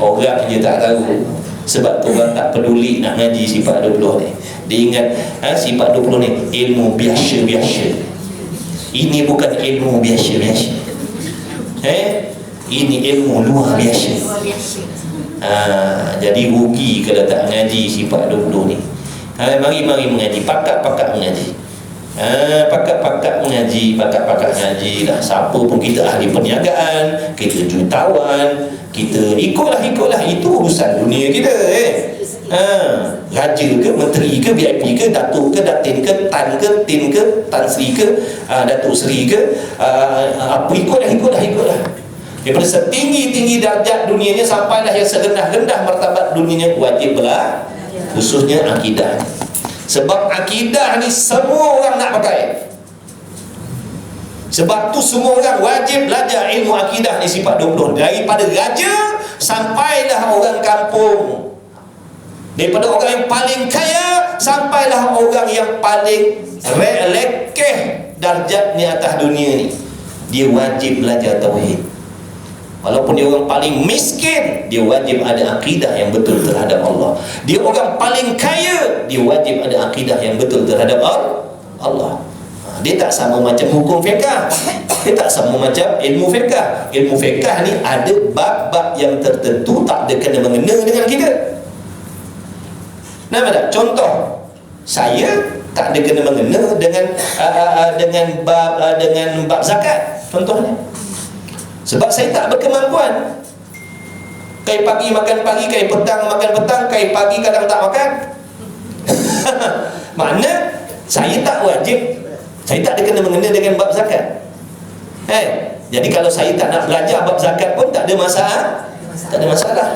Orang je tak tahu. Sebab tu orang tak peduli nak ngaji sifat 20 ni. Dia ingat sifat 20 ni ilmu biasa-biasa. Ini bukan ilmu biasa-biasa. Ini ilmu luar biasa. Jadi rugi kalau tak ngaji sifat 20 ni. Mari mengaji, pakak-pakak mengaji. Pakak-pakak mengaji lah. Siapa pun kita ahli perniagaan, kita jutawan, kita ikutlah. Itu urusan dunia kita. Raja ke, menteri ke, VIP ke, datuk ke, datin ke, tan ke, tin ke, tan sri ke, datuk sri ke, apa, ikutlah. Daripada setinggi-tinggi darjat dunianya sampailah yang serendah-rendah martabat dunianya, wajiblah khususnya akidah. Sebab akidah ni semua orang nak pakai. Sebab tu semua orang wajib belajar ilmu akidah ni sifat 20. Daripada raja sampailah orang kampung, daripada orang yang paling kaya sampailah orang yang paling lekeh darjatnya atas dunia ni, dia wajib belajar tauhid. Walaupun dia orang paling miskin, dia wajib ada akidah yang betul terhadap Allah. Dia orang paling kaya, dia wajib ada akidah yang betul terhadap Allah. Dia tak sama macam hukum fiqh. Dia tak sama macam ilmu fiqh. Ilmu fiqh ni ada bab-bab yang tertentu tak ada kena-mengena dengan kita. Nampak tak? Contoh, saya tak ada kena-mengena dengan bab zakat. Contohnya, sebab saya tak berkemampuan. Kai pagi makan pagi, kai petang makan petang, kai pagi kadang tak makan. Makna saya tak wajib, saya tak ada kena-mengena dengan bab zakat. Jadi kalau saya tak nak belajar bab zakat pun tak ada masalah. Tak ada masalah.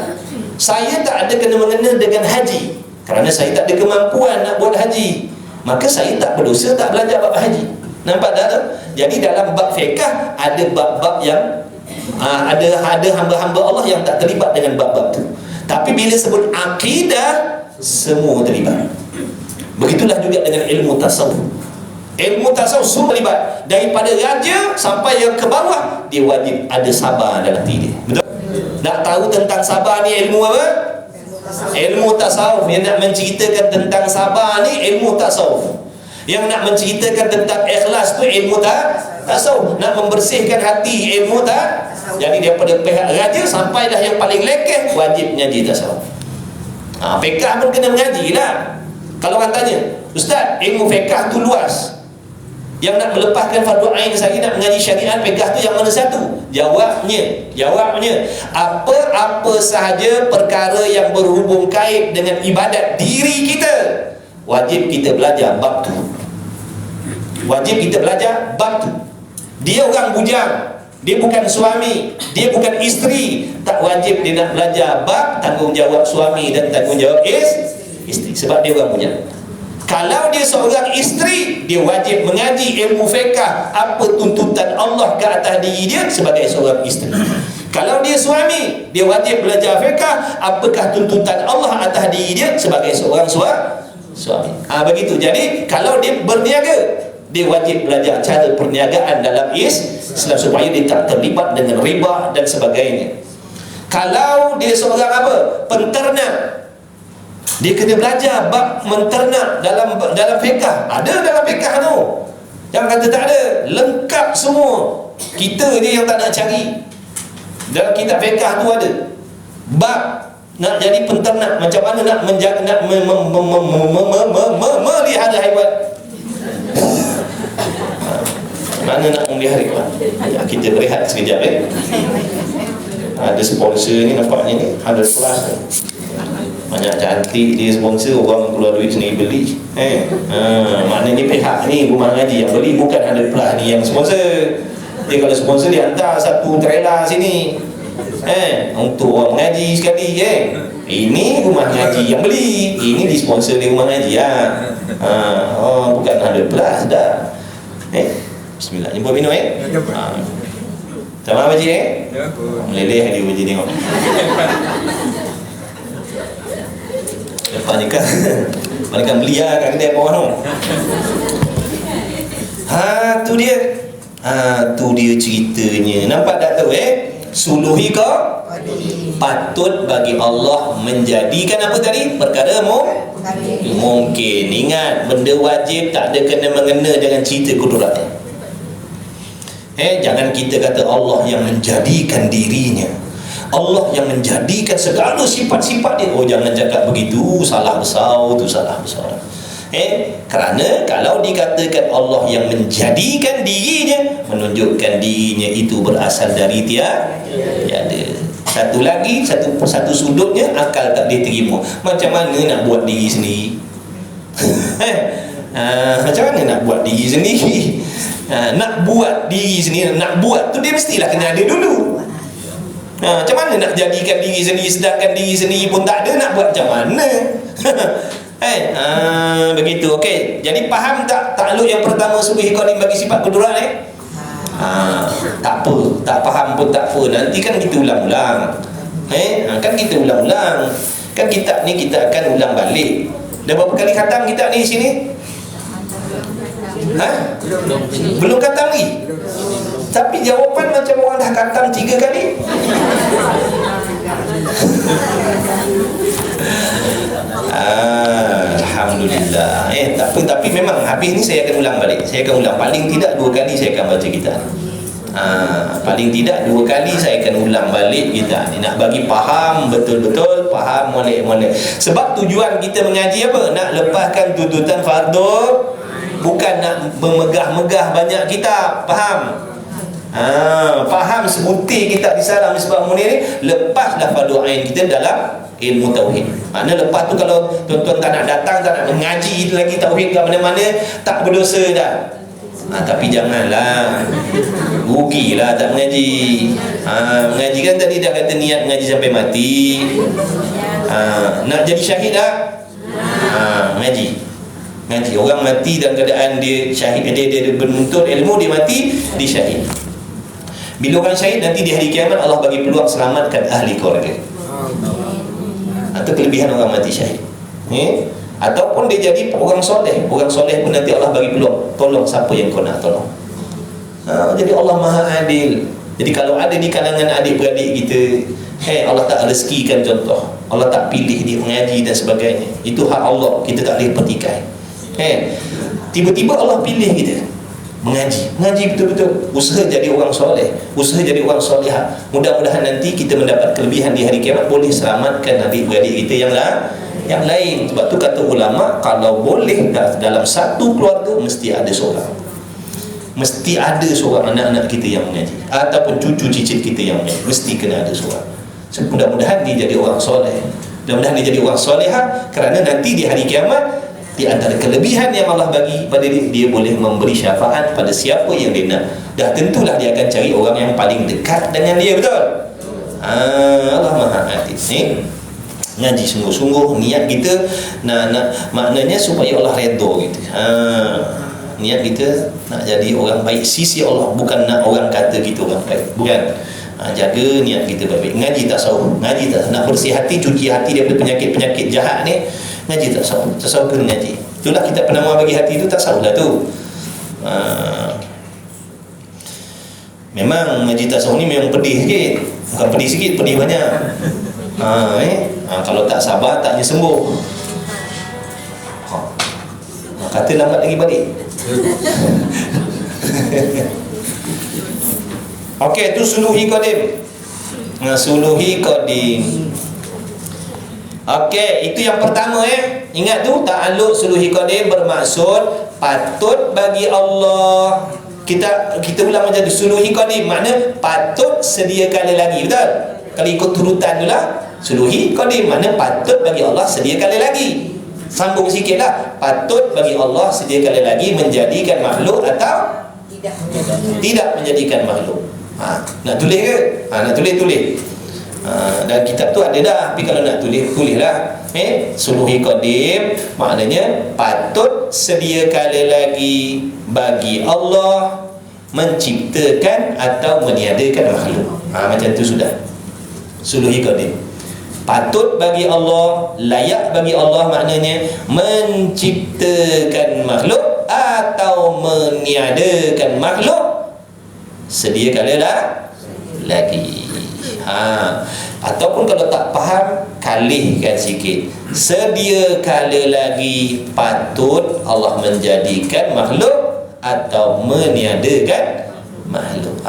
Saya tak ada kena-mengena dengan haji, kerana saya tak ada kemampuan nak buat haji. Maka saya tak berdosa tak belajar bab haji. Nampak tak tu? Jadi dalam bab fiqh ada bab-bab yang ada hamba-hamba Allah yang tak terlibat dengan bab-bab tu. Tapi bila sebut akidah, semua terlibat. Begitulah juga dengan ilmu tasawuf. Ilmu tasawuf semua terlibat. Daripada raja sampai yang ke bawah, dia wajib ada sabar dalam diri dia. Betul? Nak tahu tentang sabar ni ilmu apa? Ilmu tasawuf. Yang nak menceritakan tentang sabar ni ilmu tasawuf. Yang nak menceritakan tentang ikhlas tu ilmu tasawuf. Nak membersihkan hati ilmu Jadi daripada pihak raja sampailah yang paling lekeh, wajib mengaji tasawuf. Fiqh pun kena mengaji lah. Kalau orang tanya, Ustaz, ilmu fiqh tu luas, yang nak melepaskan fardu ain saya nak mengaji syariat fiqh tu yang mana satu? Jawabnya apa-apa sahaja perkara yang berhubung kait dengan ibadat diri kita, wajib kita belajar bab tu. Wajib kita belajar bab tu. Dia orang bujang, dia bukan suami, dia bukan isteri, tak wajib dia nak belajar bab tanggungjawab suami dan tanggungjawab isteri, sebab dia orang bujang. Kalau dia seorang isteri, dia wajib mengaji ilmu fiqh, apa tuntutan Allah ke atas diri dia sebagai seorang isteri. Kalau dia suami, dia wajib belajar fiqh, apakah tuntutan Allah atas diri dia sebagai seorang suami. Begitu. Jadi kalau dia berniaga, dia wajib belajar cara perniagaan dalam Islam supaya dia tak terlibat dengan riba dan sebagainya. Kalau dia seorang penternak, dia kena belajar bab menternak dalam fiqh. Ada dalam fiqh tu. Yang kata tak ada, lengkap semua. Kita ni yang tak nak cari. Dalam kitab fiqh tu ada bab Nak jadi penternak, macam mana nak menjaga, nak melihara haiwan? Mana nak melihara haiwan? Ya, kita berehat sekejap Ada sponsor ni nampaknya ni, ada kelas ni. Banyak cantik dia sponsor, orang keluar duit sendiri beli. Maknanya pihak ni rumah ngaji yang beli, bukan 100 plus ni yang sponsor. Dia kalau sponsor dia hantar satu trailer sini, untuk orang mengaji sekali. Ini rumah ngaji yang beli, ini disponsor di rumah ngaji bukan 100 plus dah. Bismillah, jemput minum sama Haji meleleh dia Haji tengok. Lepas ni kan mereka beli kat kedai bawah tu. Tu dia ceritanya. Nampak tak tu suluhi kau patut bagi Allah menjadikan apa tadi? Perkara mungkin. Ingat, benda wajib tak ada kena-mengena dengan cerita kuduratnya. Jangan kita kata Allah yang menjadikan dirinya, Allah yang menjadikan segala sifat-sifat dia. Jangan cakap begitu, salah besar. Tu salah besar. Kerana kalau dikatakan Allah yang menjadikan dirinya, menunjukkan dirinya itu berasal dari tiada. Satu lagi, satu sudutnya akal tak diterima. Macam mana nak buat diri sendiri? Macam mana nak buat diri sendiri? Nak buat diri sendiri, nak buat tu dia mestilah kena ada dulu. Macam mana nak jadikan diri sendiri sedangkan diri sendiri pun tak ada? Nak buat macam mana? Begitu. Okey, jadi faham tak takluk yang pertama suluhi qadim bagi sifat kudurat tak apa, tak faham pun tak apa, nanti kan kita ulang-ulang. Kan kita ulang-ulang. Kan kitab ni kita akan ulang balik. Dah berapa kali khatam kitab ni di sini? Belum khatam lagi. Tapi jawapan macam orang dah khatam 3 kali. Alhamdulillah. Tapi memang habis ni saya akan ulang balik. Saya akan ulang paling tidak 2 kali saya akan baca kitab. Paling tidak 2 kali saya akan ulang balik kitab ni, nak bagi faham betul-betul, faham molek-molek. Sebab tujuan kita mengaji apa? Nak lepaskan tuntutan fardu, bukan nak memegah-megah banyak kitab. Faham? Faham sebutir kitab Risalah Misbah Munir ni, lepaslah fardu ain kita dalam ilmu tauhid. Makna lepas tu kalau tuan-tuan tak nak datang, tak nak mengaji lagi tauhid kat mana-mana, tak berdosa dah. Tapi janganlah, rugilah tak mengaji. Mengaji kan tadi dah kata niat mengaji sampai mati. Nak jadi syahid dah? Mengaji. Orang mati dalam keadaan dia syahid, dia menuntut ilmu, dia mati, dia syahid. Bila orang syahid nanti di hari kiamat Allah bagi peluang selamatkan ahli keluarga. Atau kelebihan orang mati syahid. Ataupun dia jadi orang soleh. Orang soleh pun nanti Allah bagi peluang, tolong siapa yang kau nak tolong. Jadi Allah Maha Adil. Jadi kalau ada di kalangan adik-beradik kita, Allah tak rezekikan, contoh Allah tak pilih dia mengaji dan sebagainya, itu hak Allah, kita tak boleh petikai. Tiba-tiba Allah pilih kita mengaji betul-betul, usaha jadi orang soleh, usaha jadi orang soleha. Mudah-mudahan nanti kita mendapat kelebihan di hari kiamat, boleh selamatkan adik-beradik kita yang lain. Sebab tu kata ulama, kalau boleh dalam satu keluarga mesti ada seorang, mesti ada seorang anak-anak kita yang mengaji, ataupun cucu cicit kita yang mengaji, mesti kena ada seorang. So, mudah-mudahan dia jadi orang soleh, mudah-mudahan dia jadi orang soleha, kerana nanti di hari kiamat, di antara kelebihan yang Allah bagi pada dia boleh memberi syafaat pada siapa yang dia nak. Dah tentulah dia akan cari orang yang paling dekat dengan dia, betul? Allah Maha Adil. Ngaji sungguh-sungguh, niat kita nak maknanya supaya Allah redha gitu. Niat kita nak jadi orang baik sisi Allah, bukan nak orang kata kita orang baik, bukan. Jaga niat kita baik. Ngaji tak sahur, ngaji tak nak bersih hati, cuci hati daripada penyakit-penyakit jahat ni. Ngaji tak sahur, tasawuf kena ngaji. Itulah kita pernah bagi hati itu, tak sahur lah tu. Memang ngaji tak sahur ni memang pedih sikit. Bukan pedih sikit, pedih banyak. Kalau tak sabar taknya sembuh. Kata lambat lagi balik. Okey, tu suluhi qadim. Suluhi qadim. Okey, itu yang pertama Ingat tu, ta'alluq suluhi qadim bermaksud patut bagi Allah. Kita ulang macam tu, suluhi qadim makna patut sedia kala lagi, betul? Kalau ikut turutan tu lah, suluhi qadim makna patut bagi Allah sedia kala lagi. Sambung sikitlah, patut bagi Allah sedia kala lagi menjadikan makhluk atau tidak menjadikan makhluk. Nak tulis ke? Nak tulis. Dan kitab tu ada dah, tapi kalau nak tulislah. Suluhi qadim maknanya patut sedia kala lagi bagi Allah menciptakan atau meniadakan makhluk. Macam tu sudah. Suluhi qadim. Patut bagi Allah, layak bagi Allah maknanya menciptakan makhluk atau meniadakan makhluk sedia kala lagi. Ataupun kalau tak faham, kalihkan sikit. Sedia kala lagi patut Allah menjadikan makhluk atau meniadakan makhluk.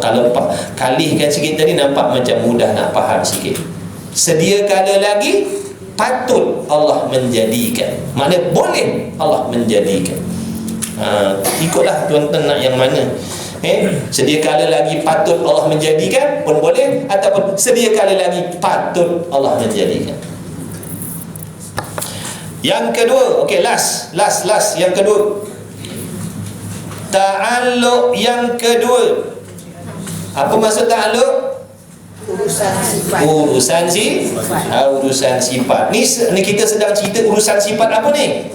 Kalau kalihkan sikit tadi nampak macam mudah nak faham sikit. Sedia kala lagi patut Allah menjadikan, maknanya boleh Allah menjadikan. Ikutlah tuan-tuan nak yang mana. Sedia kala lagi patut Allah menjadikan pun boleh, ataupun sedia kala lagi patut Allah menjadikan. Yang kedua, okey, last yang kedua, ta'alluq yang kedua. Apa maksud ta'alluq? Urusan sifat. Ni kita sedang cerita urusan sifat apa ni?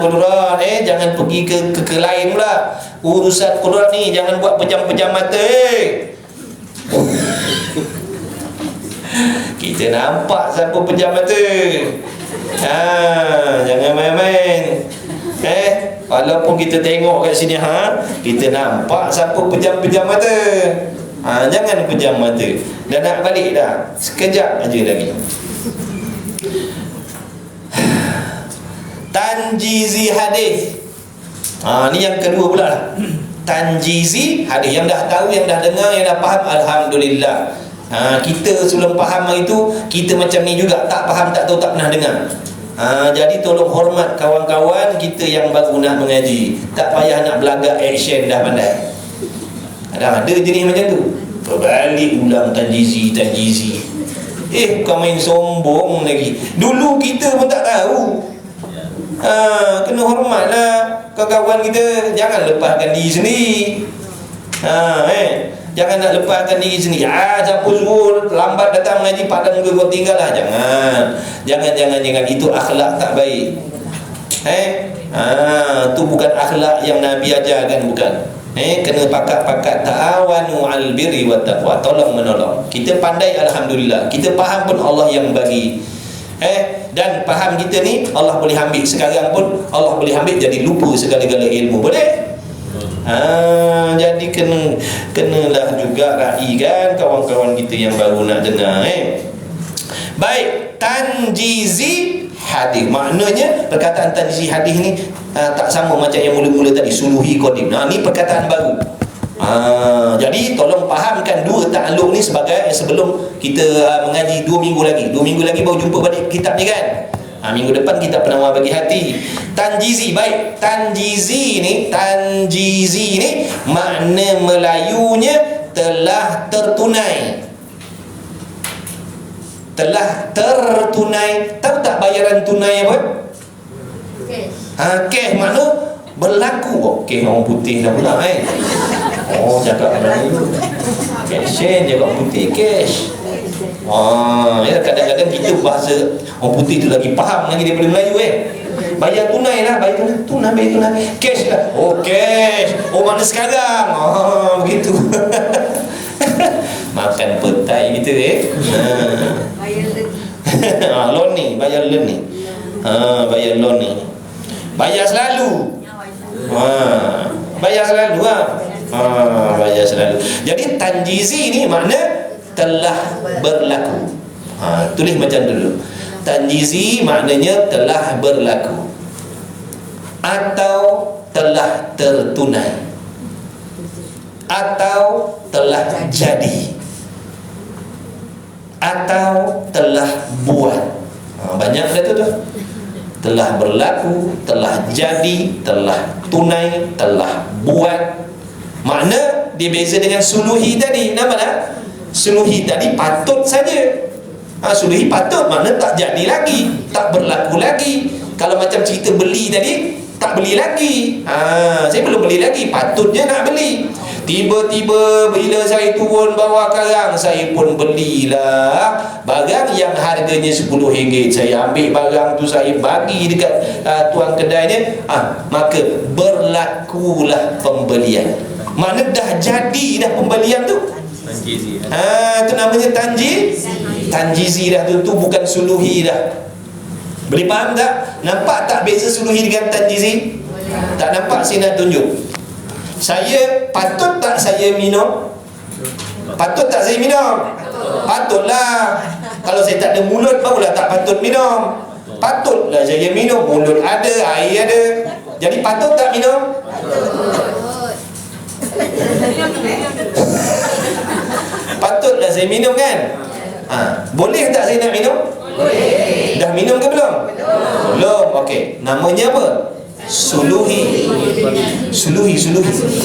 Qudrat. Jangan pergi ke lain pula. Urusan qudrat ni jangan buat pejam-pejam mata. Kita nampak siapa pejam mata. Jangan main-main. Walaupun kita tengok kat sini, kita nampak siapa pejam-pejam mata. Jangan pejam mata. Dah nak balik dah, sekejap aja lagi. Tanjizi hadis. Ni yang kedua pula lah. Tanjizi hadis. Yang dah tahu, yang dah dengar, yang dah faham, alhamdulillah. Kita sebelum faham itu, kita macam ni juga, tak faham, tak tahu, tak pernah dengar. Jadi tolong hormat kawan-kawan kita yang baru nak mengaji. Tak payah nak belagak action dah pandai. Ada jenis macam tu, berbalik ulang tanjizi. Bukan main sombong lagi. Dulu kita pun tak tahu. Kena hormatlah kawan-kawan kita. Jangan lepaskan diri sendiri. Jangan nak lepaskan diri sendiri. Siapa suruh lambat datang mengaji, padan muka kau tinggal lah. Jangan. Itu akhlak tak baik. Itu bukan akhlak yang Nabi ajarkan, bukan. Kena pakat-pakat. Ta'awanu al birri wa taqwa, tolong menolong. Kita pandai, alhamdulillah. Kita faham pun Allah yang bagi. Dan faham kita ni Allah boleh ambil. Sekarang pun Allah boleh ambil, jadi lupa segala-gala ilmu. Boleh? Jadi kenalah juga raikan kawan-kawan kita yang baru nak dengar. Baik, tanjizi hadis. Maknanya perkataan tanjizi hadis ni tak sama macam yang mula-mula tadi, suluhi qadim. Ni perkataan baru. Jadi tolong fahamkan dua ta'alluq ni sebagai sebelum kita mengaji 2 minggu lagi. 2 minggu lagi baru jumpa balik kitab ni kan. Minggu depan kita penawar bagi hati. Tanjizi, baik. Tanjizi ni makna Melayunya telah tertunai. Tahu tak bayaran tunai apa? Cash makna berlaku. Cash orang putih dah pula cakap Melayu. Cash cakap putih, cash. Kadang-kadang kita bahasa orang putih tu lagi faham lagi daripada Melayu. Bayar tunai lah, bayar tunai. Cash lah. Cash. Mana sekarang? Begitu. Makan petai kita. Loan ni, bayar loan ni. Bayar loan ni. Bayar selalu. Bayar selalu. Bayar selalu. Jadi tanjizi ni makna telah berlaku. Tulis macam dulu. Tanjizi maknanya telah berlaku atau telah tertunai atau telah jadi atau telah buat. Banyak dah tu. Telah berlaku, telah jadi, telah tunai, telah buat. Makna dia beza dengan suluhi tadi. Nampak tak? Suluhi tadi patut saja. Suluhi patut, makna tak jadi lagi, tak berlaku lagi. Kalau macam cerita beli tadi, tak beli lagi. Saya belum beli lagi, patutnya nak beli. Tiba-tiba bila saya turun bawah karang, saya pun belilah barang yang harganya RM10. Saya ambil barang tu, saya bagi dekat tuan kedainya. Maka berlakulah pembelian. Makna dah jadi dah pembelian tu. Tanjizi. Itu namanya tanjizi dah tu bukan suluhi dah. Boleh faham tak? Nampak tak beza suluhi dengan tanjizi? Tak nampak? Saya nak tunjuk. Saya patut tak saya minum? Patut tak saya minum? Patutlah. Kalau saya tak ada mulut, barulah tak patut minum. Patutlah saya minum. Mulut ada, air ada. Jadi patut tak minum? Patutlah saya minum kan? Boleh tak saya nak minum? Boleh. Dah minum ke belum? Belum. Okey. Namanya apa? Suluhi.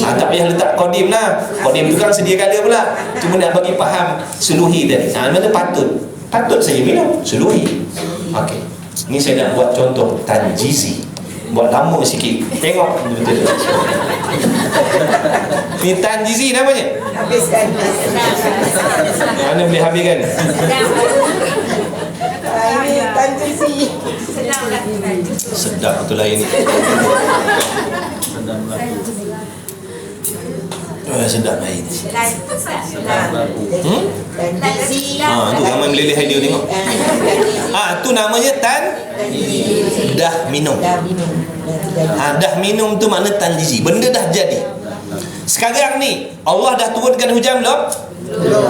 Tak payah letak kodim lah. Kodim tu kan sedia kala pula. Cuma nak bagi faham suluhi tadi. Mana patut saya minum? Suluhi. Okey. Ni saya nak buat contoh tanjizi. Buat lama sikit. Tengok betul. Ni tanjizi namanya. Habiskan. Mana boleh habiskan? Ini tanjizi. Sedap betul lah ini. Sedap lah ini. Tanjizi. Tu ramai meleleh dia tengok. Tu namanya dah minum. Dah minum tu makna tanjizi. Benda dah jadi. Sekarang ni Allah dah turunkan hujan belum?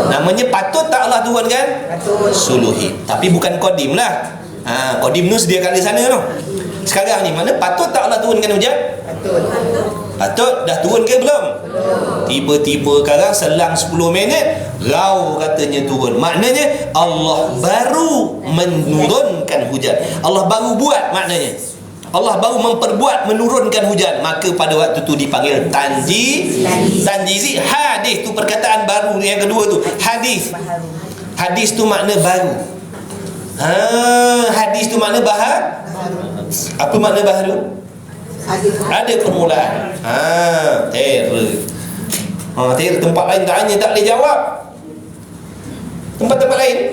Namanya patut tak Allah turunkan? Patut. Suluhi. Tapi bukan kodim lah. Kodim tu sedia kali sana tu. Sekarang ni mana patut tak Allah turunkan hujan? Patut. Patut. Dah turun ke belum? Tiba-tiba sekarang selang 10 minit rau katanya turun. Maknanya Allah baru menurunkan hujan. Allah baru buat maknanya. Allah baru memperbuat menurunkan hujan. Maka pada waktu tu dipanggil tanjizi. Hadis tu perkataan baru yang kedua tu. Hadis tu makna baru. Hadis tu makna baru. Apa makna baru? Ada permulaan. Terus tempat lain tanya tak boleh jawab. Tempat lain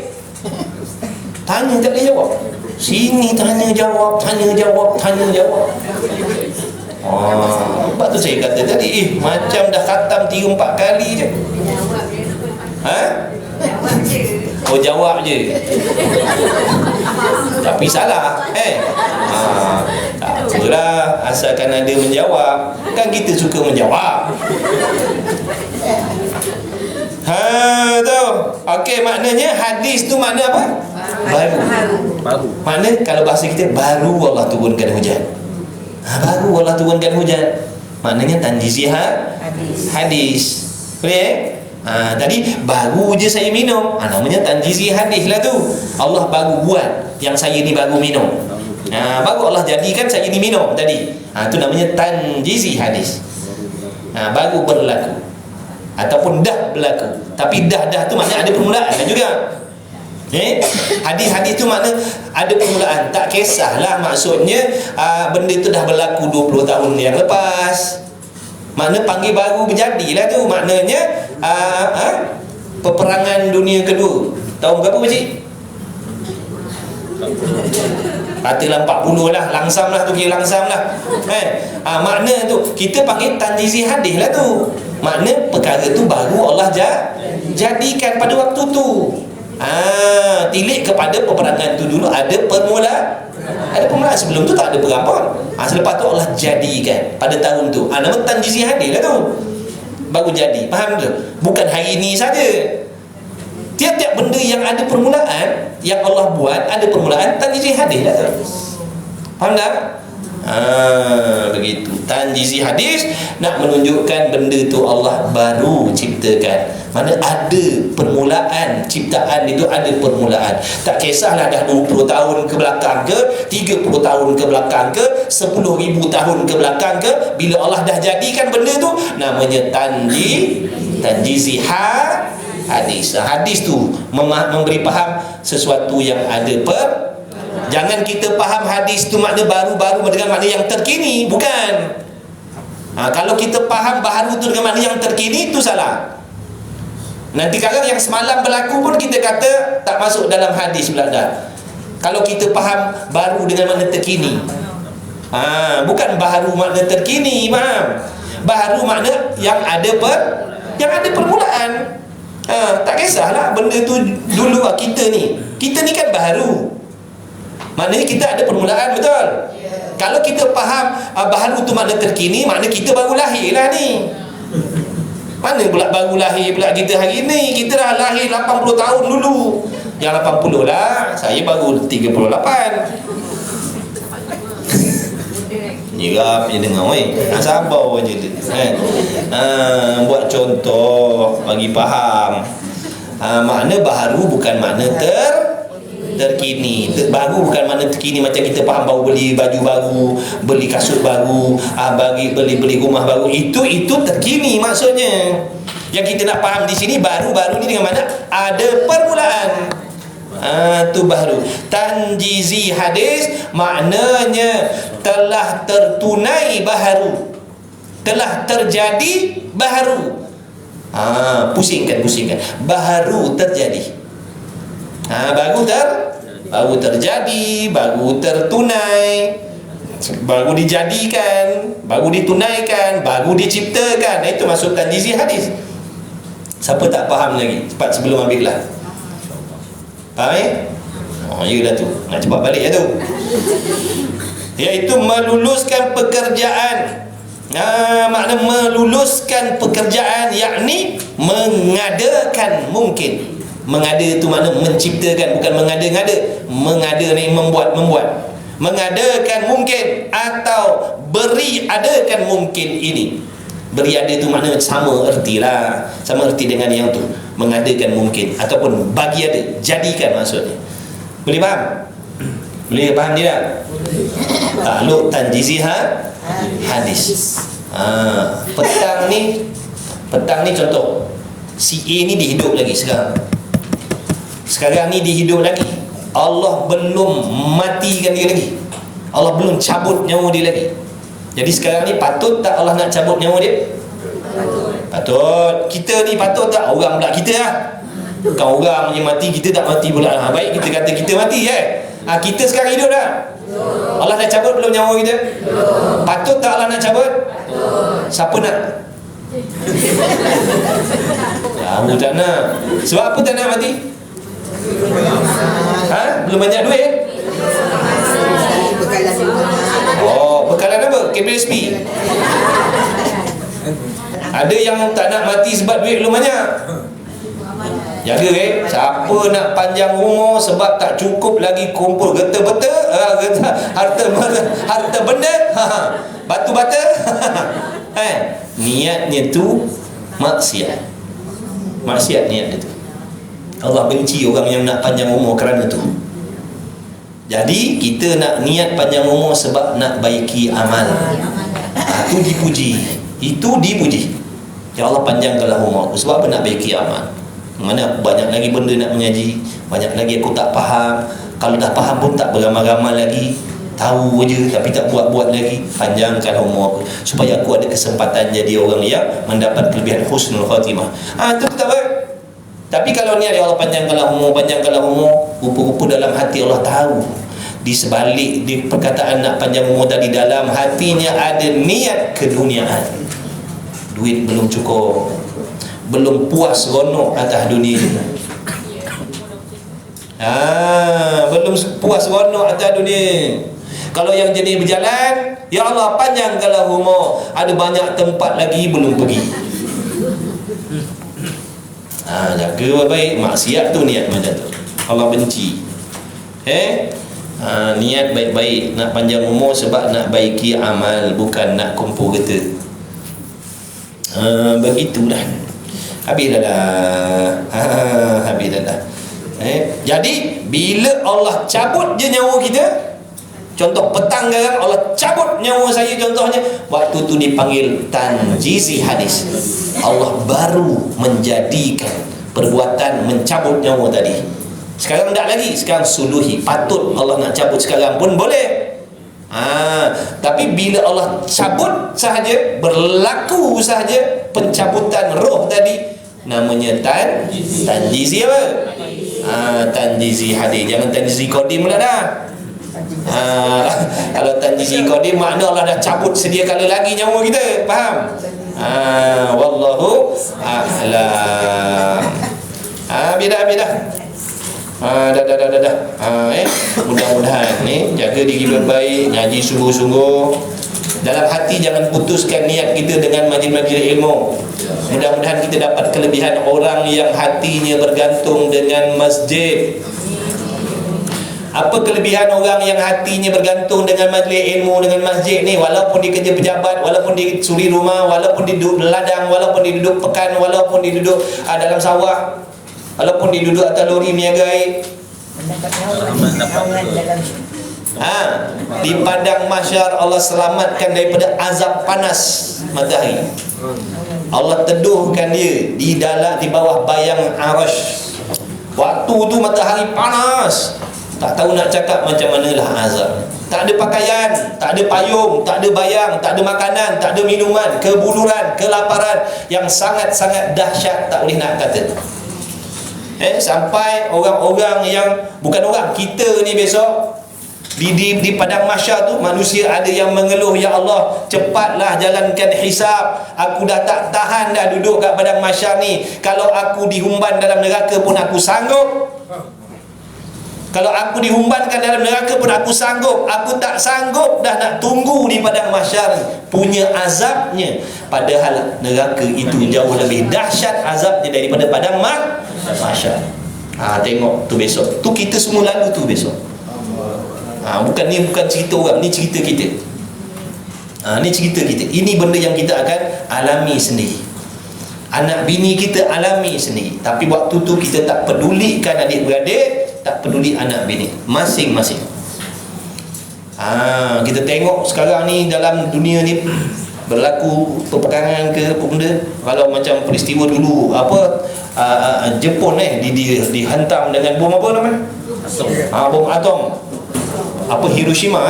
tanya tak boleh jawab. Sini tanya jawab. Sebab tu saya kata tadi, macam dah khatam 3-4 kali je. Jawab je. Tapi salah. Tak apalah, asalkan ada menjawab. Kan kita suka menjawab. Tu. Okey, maknanya hadis tu makna apa? Baru. Makna kalau bahasa kita baru Allah turunkan hujan. Baru Allah turunkan hujan. Maknanya tanjizi hadis. Boleh tadi baru je saya minum. Namanya tanjizi hadis lah tu. Allah baru buat yang saya ni baru minum. Baru Allah jadikan saya ni minum tadi. Tu namanya tanjizi hadis. Baru berlaku ataupun dah berlaku. Tapi dah tu maknanya ada permulaan juga. Hadis-hadis tu makna ada permulaan. Tak kisahlah maksudnya benda tu dah berlaku 20 tahun yang lepas. Makna panggil baru berjadilah tu. Maknanya peperangan dunia kedua tahun berapa pakcik? Katalah 40 lah. Langsam lah tu, kira langsam lah makna tu kita panggil tanjizi hadis lah tu. Makna perkara tu baru Allah jadikan pada waktu tu. Tilik kepada peperangan tu dulu ada permulaan. Sebelum tu tak ada perang. Selepas tu Allah jadikan pada tahun tu. Nama tanjizi hadis lah tu. Baru jadi. Faham tu? Bukan hari ni saja. Tiap-tiap benda yang ada permulaan, yang Allah buat ada permulaan, tanjizi hadis lah tu. Faham tak? Begitu. Tanjizi hadis nak menunjukkan benda tu Allah baru ciptakan. Mana ada permulaan ciptaan itu, ada permulaan. Tak kisahlah dah 20 tahun ke belakang ke, 30 tahun ke belakang ke, 10,000 tahun ke belakang ke, bila Allah dah jadikan benda tu, namanya tanjizi hadis. Hadis tu memberi faham sesuatu yang ada jangan kita faham hadis tu makna baru-baru dengan makna yang terkini. Bukan. Kalau kita faham baru tu dengan makna yang terkini, itu salah. Nanti kadang yang semalam berlaku pun kita kata tak masuk dalam hadis pula dah. Kalau kita faham baru dengan makna terkini, bukan baru makna terkini, faham? Baru makna yang ada permulaan. Tak kisahlah benda tu dulu. Kita ni kan baru. Maknanya kita ada permulaan, betul? Kalau kita faham baru tu makna terkini, makna kita baru lahir lah ni. Mana pula baru lahir pula kita hari ni? Kita dah lahir 80 tahun dulu. Yang 80 lah, saya baru 38. Nyerap je dengar, sabar je tu. Buat contoh bagi faham. Makna baru bukan makna terkini. Baru bukan makna terkini macam kita faham baru beli baju baru, beli kasut baru, beli rumah baru. Itu terkini maksudnya. Yang kita nak faham di sini baru ni dengan mana ada permulaan. Tu baru. Tanjizi hadis maknanya telah tertunai baharu, telah terjadi baharu. Pusingkan baharu terjadi. Baru terjadi, baru tertunai, baru dijadikan, baru ditunaikan, baru diciptakan. Itu maksud tanjizi hadis. Siapa tak faham lagi? Cepat sebelum habis lah. Faham yelah tu. Nak cepat balik tu. Iaitu meluluskan pekerjaan. Makna meluluskan pekerjaan, yakni mengadakan mungkin. Mengada itu makna menciptakan, bukan mengada-ngada. Mengada ni membuat. Mengadakan mungkin atau beri adakan mungkin ini. Beri ada itu makna sama erti lah. Sama erti dengan yang tu. Mengadakan mungkin ataupun bagi ada, jadikan maksudnya. Boleh faham? Boleh faham tidak? Takluk tanjizi hadis. Petang ni contoh. Si A ni dihidup lagi sekarang ni dihidup lagi. Allah belum matikan dia lagi. Allah belum cabut nyawa dia lagi. Jadi sekarang ni patut tak Allah nak cabut nyawa dia? Patut. Kita ni patut tak? Orang pula kita lah. Bukan orang yang mati, kita tak mati pula. Baik kita kata kita mati kita sekarang hidup dah. Allah dah cabut belum nyawa kita? Patut tak Allah nak cabut? Siapa nak? Kamu tak nak. Sebab apa tak nak mati? Belum banyak duit? Bekalan apa? KPSP. Ada yang tak nak mati sebab duit belum banyak. Jaga siapa nak panjang umur sebab tak cukup lagi kumpul harta benda, batu bata. Niatnya tu maksiat niat dia tu. Allah benci orang yang nak panjang umur kerana tu. Jadi kita nak niat panjang umur sebab nak baiki amal. Itu dipuji. Ya Allah panjangkanlah umur aku. Sebab apa? Nak baiki amal. Mana banyak lagi benda nak mengaji, banyak lagi aku tak faham. Kalau dah faham pun tak beramal-ramal lagi, tahu je tapi tak buat-buat lagi. Panjangkan umur aku supaya aku ada kesempatan jadi orang yang mendapat kelebihan husnul khatimah. Itu tak baik. Tapi kalau niat ya Allah panjangkanlah umur, rupa-rupa dalam hati Allah tahu. Di sebalik di perkataan nak panjang umur tadi, dalam hatinya ada niat keduniaan. Duit belum cukup, belum puas ronok atas dunia. Belum puas ronok atas dunia. Kalau yang jenis berjalan, ya Allah panjangkanlah umur, ada banyak tempat lagi belum pergi. Jaga baik. Maksiat tu niat macam tu Allah benci. Niat baik-baik, nak panjang umur sebab nak baiki amal, bukan nak kumpul kereta. Begitulah. Habis dah dah. Habis dah dah. Jadi bila Allah cabut je nyawa kita, contoh petang kan Allah cabut nyawa saya contohnya, waktu tu dipanggil tanjizi hadis. Allah baru menjadikan perbuatan mencabut nyawa tadi. Sekarang tak lagi, sekarang suluhi. Patut Allah nak cabut sekarang pun boleh. Tapi bila Allah cabut sahaja, berlaku sahaja pencabutan roh tadi, namanya tanjizi apa? Tanjizi hadis. Jangan tanjizi qadim pula dah. Kalau tanjizi qadim makna Allah dah cabut sedia kala lagi nyawa kita. Faham? Wallahu a'lam. Bidah. Dah. Mudah-mudahan jaga diri baik-baik, ngaji sungguh-sungguh. Dalam hati jangan putuskan niat kita dengan majlis-majlis ilmu. Mudah-mudahan kita dapat kelebihan orang yang hatinya bergantung dengan masjid. Apa kelebihan orang yang hatinya bergantung dengan majlis ilmu, dengan masjid ni? Walaupun dia kerja pejabat, walaupun dia suri rumah, walaupun dia duduk ladang, walaupun dia duduk pekan, walaupun dia duduk dalam sawah, walaupun dia duduk atas lori niagai, di padang mahsyar Allah selamatkan daripada azab panas matahari. Allah teduhkan dia di bawah bayang arash. Waktu tu matahari panas, tak tahu nak cakap macam manalah azab. Tak ada pakaian, tak ada payung, tak ada bayang, tak ada makanan, tak ada minuman, kebuluran, kelaparan yang sangat-sangat dahsyat, tak boleh nak kata. Sampai orang-orang yang bukan orang, kita ni besok di padang mahsyar tu, manusia ada yang mengeluh, ya Allah cepatlah jalankan hisab, aku dah tak tahan dah duduk kat padang mahsyar ni. Kalau aku dihumban dalam neraka pun aku sanggup. Kalau aku dihumbankan dalam neraka pun aku sanggup. Aku tak sanggup dah nak tunggu di padang mahsyar punya azabnya. Padahal neraka itu jauh lebih dahsyat azabnya daripada padang mahsyar. Tengok tu besok. Tu kita semua lalu tu besok. Bukan cerita orang, ni cerita kita. Ni cerita kita. Ini benda yang kita akan alami sendiri. Anak bini kita alami sendiri. Tapi waktu tu kita tak pedulikan adik-beradik, tak peduli anak bini, masing-masing. Kita tengok sekarang ni dalam dunia ni berlaku peperangan ke apa benda. Kalau macam peristiwa dulu Jepun dihantam dengan bom apa namanya? Bom atom. Hiroshima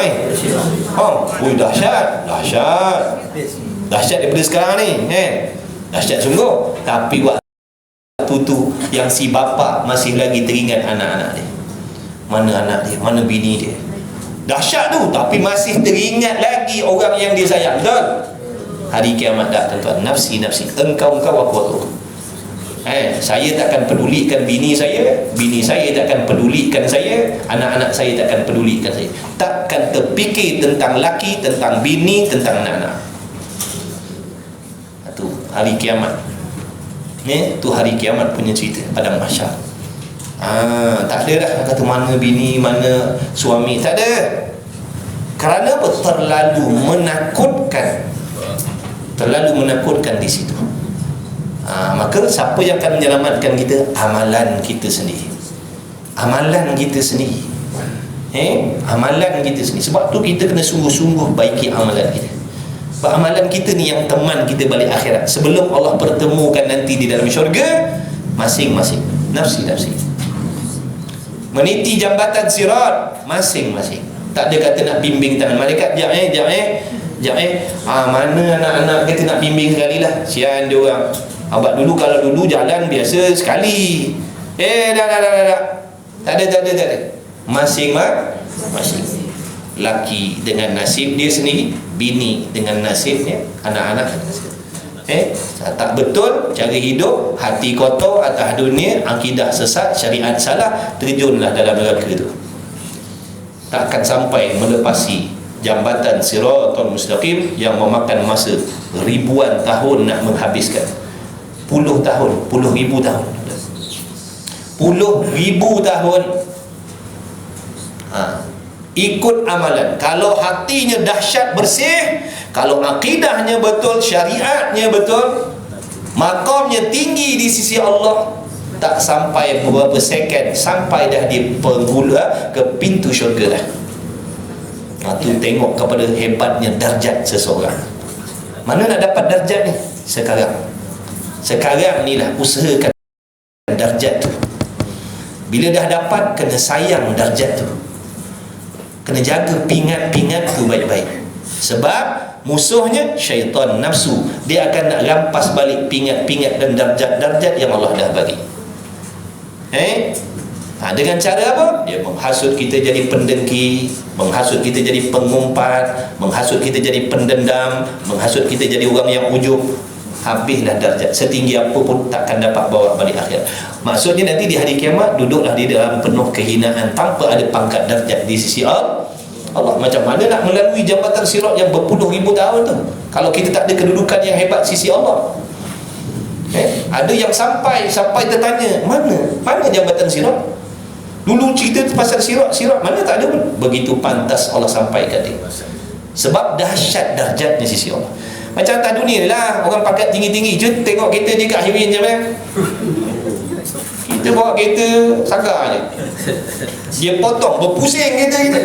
dahsyat daripada sekarang ni dahsyat sungguh. Tapi waktu tu yang si bapa masih lagi teringat anak-anak dia. Mana anak dia, mana bini dia. Dahsyat tu, tapi masih teringat lagi orang yang dia sayang. Betul? Hari kiamat dah tuan-tuan. Nafsi, engkau, aku. Saya takkan pedulikan bini saya takkan pedulikan saya, anak-anak saya takkan pedulikan saya. Takkan terfikir tentang laki, tentang bini, tentang anak-anak. Itu hari kiamat. Tu hari kiamat punya cerita padang mahsyar. Tak ada dah kata mana bini, mana suami, tak ada. Kerana apa? Terlalu menakutkan di situ. Maka siapa yang akan menyelamatkan kita? Amalan kita sendiri. Amalan kita sendiri. Sebab tu kita kena sungguh-sungguh baiki amalan kita. Sebab amalan kita ni yang teman kita balik akhirat. Sebelum Allah pertemukan nanti di dalam syurga, masing-masing nafsi. Meniti jambatan sirat masing-masing. Tak ada kata nak bimbing tangan malaikat. Jap mana anak-anak kita nak bimbing sekali lah. Sian dia orang. Abang kalau dulu jalan biasa sekali. Dah. Tak ada. Masing-masing. Laki dengan nasib dia sendiri, bini dengan nasibnya, anak-anak dengan nasib. Tak betul cara hidup, hati kotor atas dunia, akidah sesat, syariat salah, terjunlah dalam neraka itu. Tak akan sampai melepasi jambatan siratal mustaqim yang memakan masa ribuan tahun nak menghabiskan. Puluh ribu tahun. ikut amalan. Kalau hatinya dahsyat bersih, kalau akidahnya betul, syariatnya betul, makamnya tinggi di sisi Allah, tak sampai beberapa second sampai dah di penghula ke pintu syurga dah. Tu tengok kepada hebatnya darjat seseorang. Mana nak dapat darjat ni? Sekarang ni lah usahakan darjat tu. Bila dah dapat, kena sayang darjat tu, kena jaga pingat-pingat tu baik-baik. Sebab musuhnya syaitan nafsu, dia akan nak rampas balik pingat-pingat dan darjat-darjat yang Allah dah bagi. Dengan cara apa? Dia menghasut kita jadi pendengki, menghasut kita jadi pengumpat, menghasut kita jadi pendendam, menghasut kita jadi orang yang ujub. Habislah darjat, setinggi apa pun takkan dapat bawa balik akhirat. Maksudnya nanti di hari kiamat duduklah di dalam penuh kehinaan, tanpa ada pangkat darjat di sisi Allah. Macam mana nak melalui jambatan sirat yang berpuluh ribu tahun tu kalau kita tak ada kedudukan yang hebat sisi Allah? Ada yang sampai tertanya, mana jambatan sirat? Dulu cerita pasal sirat mana tak ada pun. Begitu pantas Allah sampaikan dia, sebab dahsyat darjatnya sisi Allah. Macam atas dunia lah, orang pangkat tinggi-tinggi je tengok kereta je kat highway macam mana. Kita bawa kereta sagar je, dia potong berpusing kereta kita.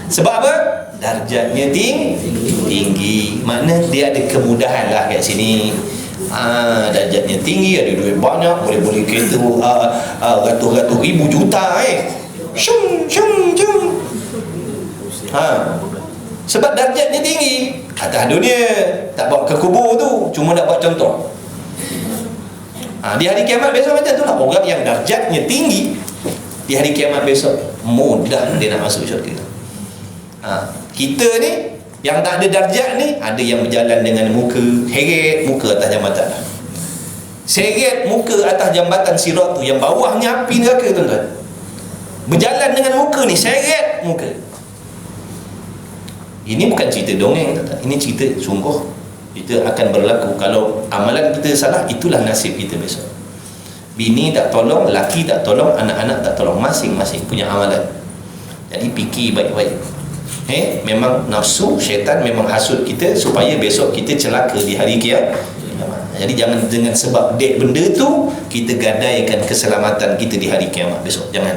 Sebab apa? Darjatnya tinggi. Makna dia ada kemudahan lah kat sini. Darjatnya tinggi, ada duit banyak, boleh beli kereta ratus-ratus ribu juta. Syum. Sebab darjatnya tinggi. Atas dunia tak bawa ke kubur tu, cuma nak buat contoh. Di hari kiamat besok macam tu lah. Orang yang darjatnya tinggi di hari kiamat besok mudah dia nak masuk syurga. Kita ni yang tak ada darjat ni, ada yang berjalan dengan muka heret, muka atas jambatan. Seret muka atas jambatan sirat tu, yang bawahnya api neraka tuan-tuan. Berjalan dengan muka ni, seret muka. Ini bukan cerita dongeng, ini cerita sungguh. Itu akan berlaku. Kalau amalan kita salah, itulah nasib kita besok. Bini tak tolong, laki tak tolong, anak-anak tak tolong, masing-masing punya amalan. Jadi fikir baik-baik. Memang nafsu, syaitan memang hasut kita supaya besok kita celaka di hari kiamat. Jadi jangan dengan sebab dek benda tu kita gadaikan keselamatan kita di hari kiamat besok. Jangan.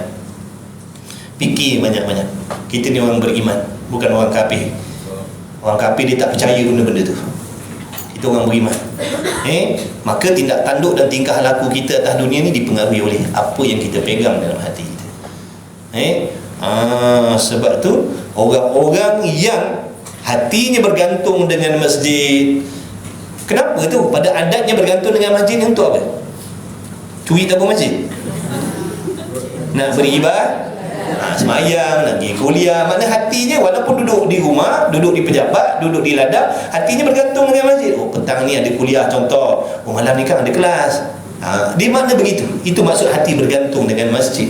Fikir banyak-banyak. Kita ni orang beriman, bukan orang kafir. Orang kafir dia tak percaya benda-benda tu. Kita orang beriman. Maka tindak tanduk dan tingkah laku kita atas dunia ni dipengaruhi oleh apa yang kita pegang dalam hati kita. Sebab tu orang-orang yang hatinya bergantung dengan masjid, kenapa tu? Pada adatnya bergantung dengan masjid ni untuk apa? Curi tabung masjid? Nak beribadah, semayang, nak pergi kuliah. Makna hatinya walaupun duduk di rumah, duduk di pejabat, duduk di ladang, hatinya bergantung dengan masjid. Petang ni ada kuliah contoh, malam ni kan ada kelas. Di mana begitu? Itu maksud hati bergantung dengan masjid.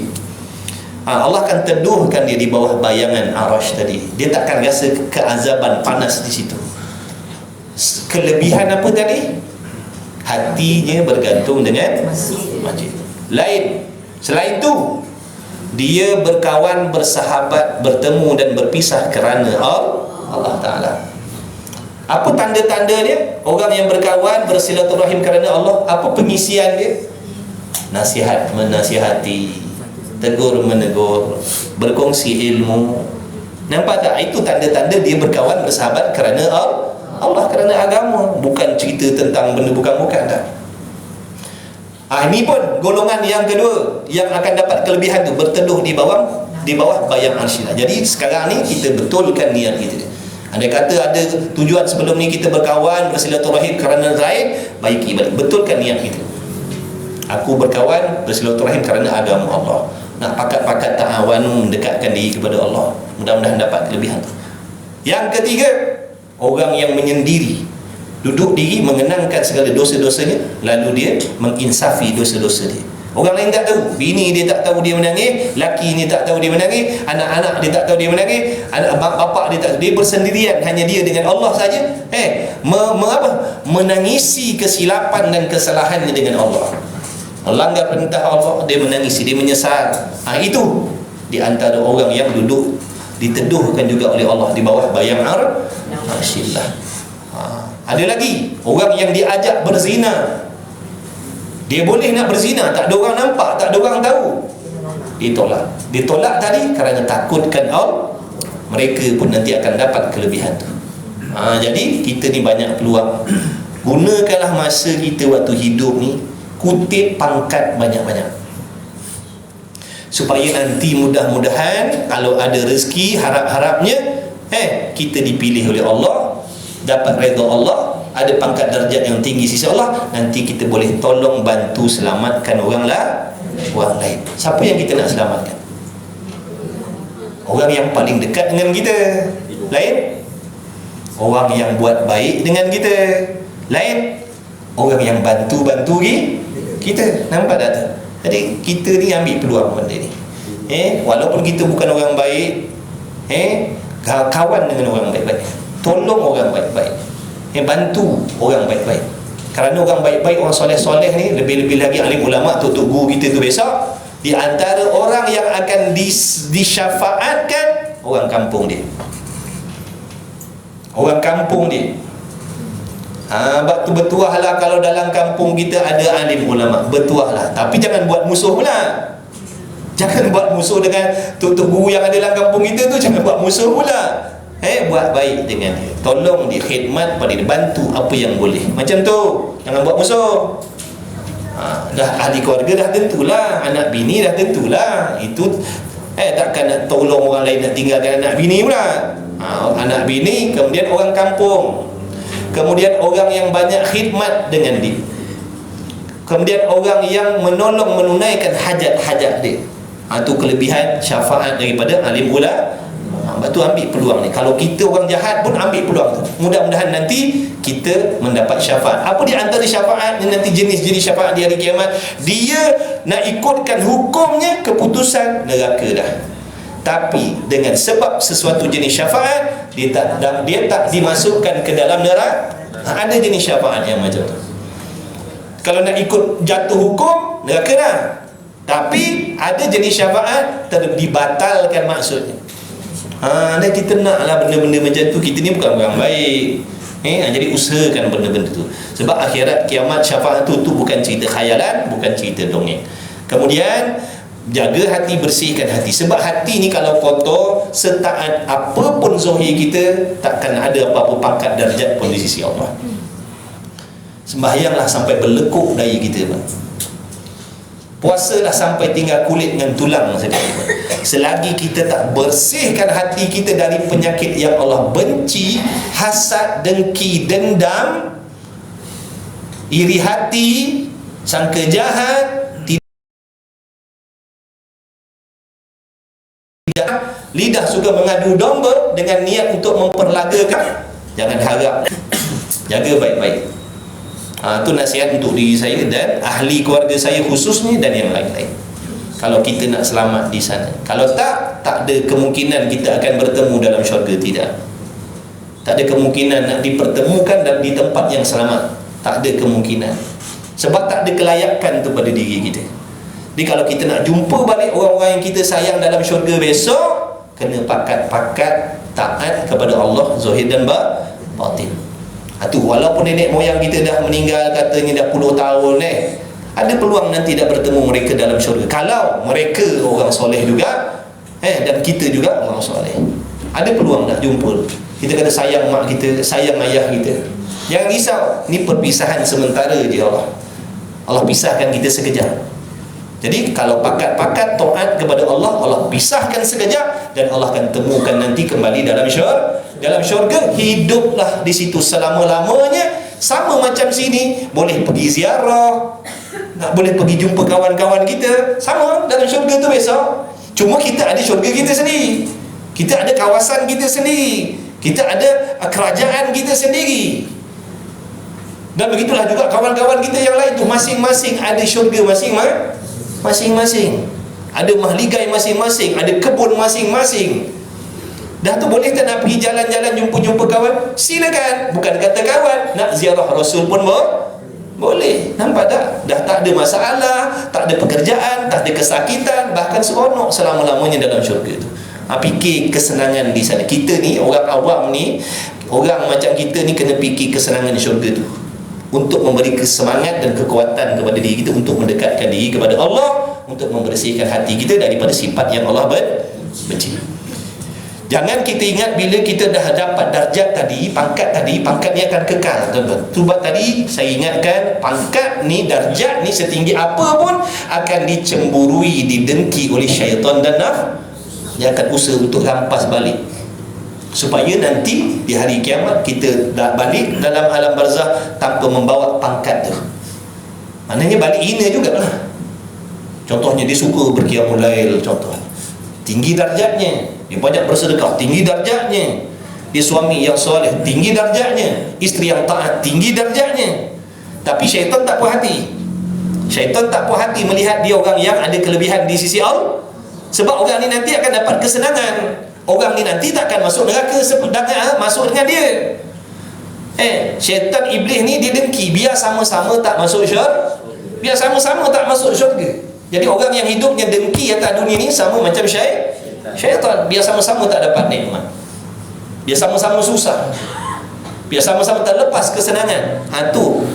Allah akan teduhkan dia di bawah bayangan arash tadi. Dia takkan rasa keazaban panas di situ. Kelebihan apa tadi? Hatinya bergantung dengan masjid. Selain tu, dia berkawan, bersahabat, bertemu dan berpisah kerana Allah Ta'ala. Apa tanda-tanda dia? Orang yang berkawan, bersilaturahim kerana Allah, apa pengisian dia? Nasihat menasihati, tegur menegur, berkongsi ilmu. Nampak tak? Itu tanda-tanda dia berkawan, bersahabat kerana Allah, kerana agama. Bukan cerita tentang benda bukan-bukan tak. Ini pun golongan yang kedua yang akan dapat kelebihan tu, berteduh di bawah bayang arsy. Jadi sekarang ni kita betulkan niat kita. Andai kata ada tujuan sebelum ni kita berkawan, bersilaturahim kerana lain, baiki balik, betulkan niat kita. Aku berkawan, bersilaturahim kerana agama Allah. Nak pakat-pakat ta'awanu, mendekatkan diri kepada Allah. Mudah-mudahan dapat kelebihan tu. Yang ketiga, orang yang menyendiri, duduk diri mengenangkan segala dosa-dosanya, lalu dia menginsafi dosa-dosa dia. Orang lain tak tahu, bini dia tak tahu dia menangis, laki ni tak tahu dia menangis, anak-anak dia tak tahu dia menangis, anak bapak dia tak tahu, dia bersendirian, hanya dia dengan Allah saja. Menangisi kesilapan dan kesalahannya dengan Allah. melanggar perintah Allah, dia menangis, dia menyesal. Itu di antara orang yang duduk diteduhkan juga oleh Allah di bawah bayang arsyillah. Ada lagi orang yang diajak berzina, dia boleh nak berzina, tak ada orang nampak, tak ada orang tahu, ditolak tadi kerana takutkan Allah, mereka pun nanti akan dapat kelebihan tu. Jadi kita ni banyak peluang. Gunakanlah masa kita waktu hidup ni, kutip pangkat banyak-banyak, supaya nanti mudah-mudahan kalau ada rezeki, harap-harapnya kita dipilih oleh Allah, dapat redha Allah, ada pangkat darjat yang tinggi sisi Allah, nanti kita boleh tolong bantu selamatkan orang lain. Siapa yang kita nak selamatkan? Orang yang paling dekat dengan kita, lain. Orang yang buat baik dengan kita, lain. Orang yang bantu kita. Nampak tak tu? Jadi kita ni ambil peluang benda ni. Walaupun kita bukan orang baik, kawan dengan orang baik-baik, tolong orang baik-baik, bantu orang baik-baik. Kerana orang baik-baik, orang soleh-soleh ni, lebih-lebih lagi alim ulama tu, guru kita tu besok, di antara orang yang akan disyafaatkan orang kampung dia. Orang kampung dia. Bertuah lah kalau dalam kampung kita ada alim ulama, bertuah lah. Tapi jangan buat musuh pula. Jangan buat musuh dengan tok guru yang ada dalam kampung kita tu, jangan buat musuh pula. Buat baik dengan dia, tolong dia, khidmat pada dia, bantu apa yang boleh. Macam tu, jangan buat musuh. Dah ahli keluarga dah tentulah, anak bini dah tentulah. Itu takkan nak tolong orang lain nak tinggalkan anak bini pula. Anak bini, kemudian orang kampung, kemudian orang yang banyak khidmat dengan dia, kemudian orang yang menolong menunaikan hajat-hajat dia. Itu kelebihan syafaat daripada alim ulama. Tu ambil peluang ni. Kalau kita orang jahat pun ambil peluang tu. Mudah-mudahan nanti kita mendapat syafaat. Apa di antara syafaat ni nanti, jenis-jenis syafaat di hari kiamat? Dia nak ikutkan hukumnya, keputusan neraka dah. Tapi dengan sebab sesuatu jenis syafaat, dia tak dimasukkan ke dalam neraka. Ada jenis syafaat yang macam tu. Kalau nak ikut jatuh hukum, neraka dah. Tapi ada jenis syafaat dibatalkan maksudnya. Dan kita naklah benda-benda macam tu. Kita ni bukan orang baik. Jadi usahakan benda-benda tu. Sebab akhirat kiamat syafaat tu bukan cerita khayalan, bukan cerita dongeng. Kemudian jaga hati, bersihkan hati. Sebab hati ni kalau kotor, setaat apapun zahir kita, takkan ada apa-apa pangkat darjat pun di sisi Allah. Sembahyanglah sampai berlekuk daya kita, puasalah sampai tinggal kulit dengan tulang saja. Selagi kita tak bersihkan hati kita dari penyakit yang Allah benci, hasad, dengki, dendam, iri hati, sangka jahat, lidah suka mengadu domba dengan niat untuk memperlagakan, jangan harap. Jaga baik-baik. Itu nasihat untuk diri saya dan ahli keluarga saya khususnya, dan yang lain-lain. Kalau kita nak selamat di sana. Kalau tak ada kemungkinan kita akan bertemu dalam syurga. Tak ada kemungkinan nak dipertemukan di tempat yang selamat. Tak ada kemungkinan. Sebab tak ada kelayakan tu pada diri kita. Jadi kalau kita nak jumpa balik orang-orang yang kita sayang dalam syurga besok, kena pakat-pakat taat kepada Allah zahir dan batin. Walaupun nenek moyang kita dah meninggal, katanya dah puluh tahun, ada peluang nanti dah bertemu mereka dalam syurga. Kalau mereka orang soleh juga, dan kita juga orang soleh, ada peluang nak jumpa. Kita kena sayang mak kita, sayang ayah kita. Jangan risau, ni perpisahan sementara je. Allah pisahkan kita sekejap. Jadi kalau pakat-pakat taat kepada Allah, Allah pisahkan sekejap, dan Allah akan temukan nanti kembali dalam syurga. Dalam syurga, hiduplah di situ selama-lamanya. Sama macam sini, boleh pergi ziarah, boleh pergi jumpa kawan-kawan kita. Sama dalam syurga tu besok. Cuma kita ada syurga kita sendiri, kita ada kawasan kita sendiri, kita ada kerajaan kita sendiri. Dan begitulah juga kawan-kawan kita yang lain tu, masing-masing ada syurga masing-masing. Ada mahligai masing-masing, ada kebun masing-masing. Dah tu boleh tak nak pergi jalan-jalan, jumpa-jumpa kawan? Silakan. Bukan kata kawan, nak ziarah Rasul pun Boleh. Nampak tak? Dah tak ada masalah, tak ada pekerjaan, tak ada kesakitan, bahkan seronok selama-lamanya dalam syurga tu. Fikir kesenangan di sana. Kita ni, orang awam ni, orang macam kita ni kena fikir kesenangan di syurga tu, untuk memberi kesemangat dan kekuatan kepada diri kita untuk mendekatkan diri kepada Allah, untuk membersihkan hati kita daripada sifat yang Allah benci. Jangan kita ingat bila kita dah dapat darjat tadi, pangkat ni akan kekal, tuan-tuan. Sebab tadi saya ingatkan, pangkat ni, darjat ni setinggi apa pun akan dicemburui, didengki oleh syaitan dan nafs. Dia akan usaha untuk rampas balik, supaya nanti di hari kiamat kita dah balik dalam alam barzah tanpa membawa pangkat tu. Maknanya balik hina jugalah. Contohnya dia suka berqiyamul lail, contoh, tinggi darjatnya. Dia banyak bersedekah, tinggi darjatnya. Dia suami yang soleh, tinggi darjatnya. Isteri yang taat, tinggi darjatnya. Tapi syaitan tak puas hati. Syaitan tak puas hati melihat dia orang yang ada kelebihan di sisi Allah. Sebab orang ni nanti akan dapat kesenangan. Orang ni nanti tak akan masuk neraka masuk dengan dia. Syaitan iblis ni dia dengki, biar sama-sama tak masuk syurga. Biar sama-sama tak masuk syurga. Jadi orang yang hidupnya dengki atas dunia ni sama macam syaitan. Biar sama-sama tak dapat nikmat, biar sama-sama susah, biar sama-sama tak lepas kesenangan. Tu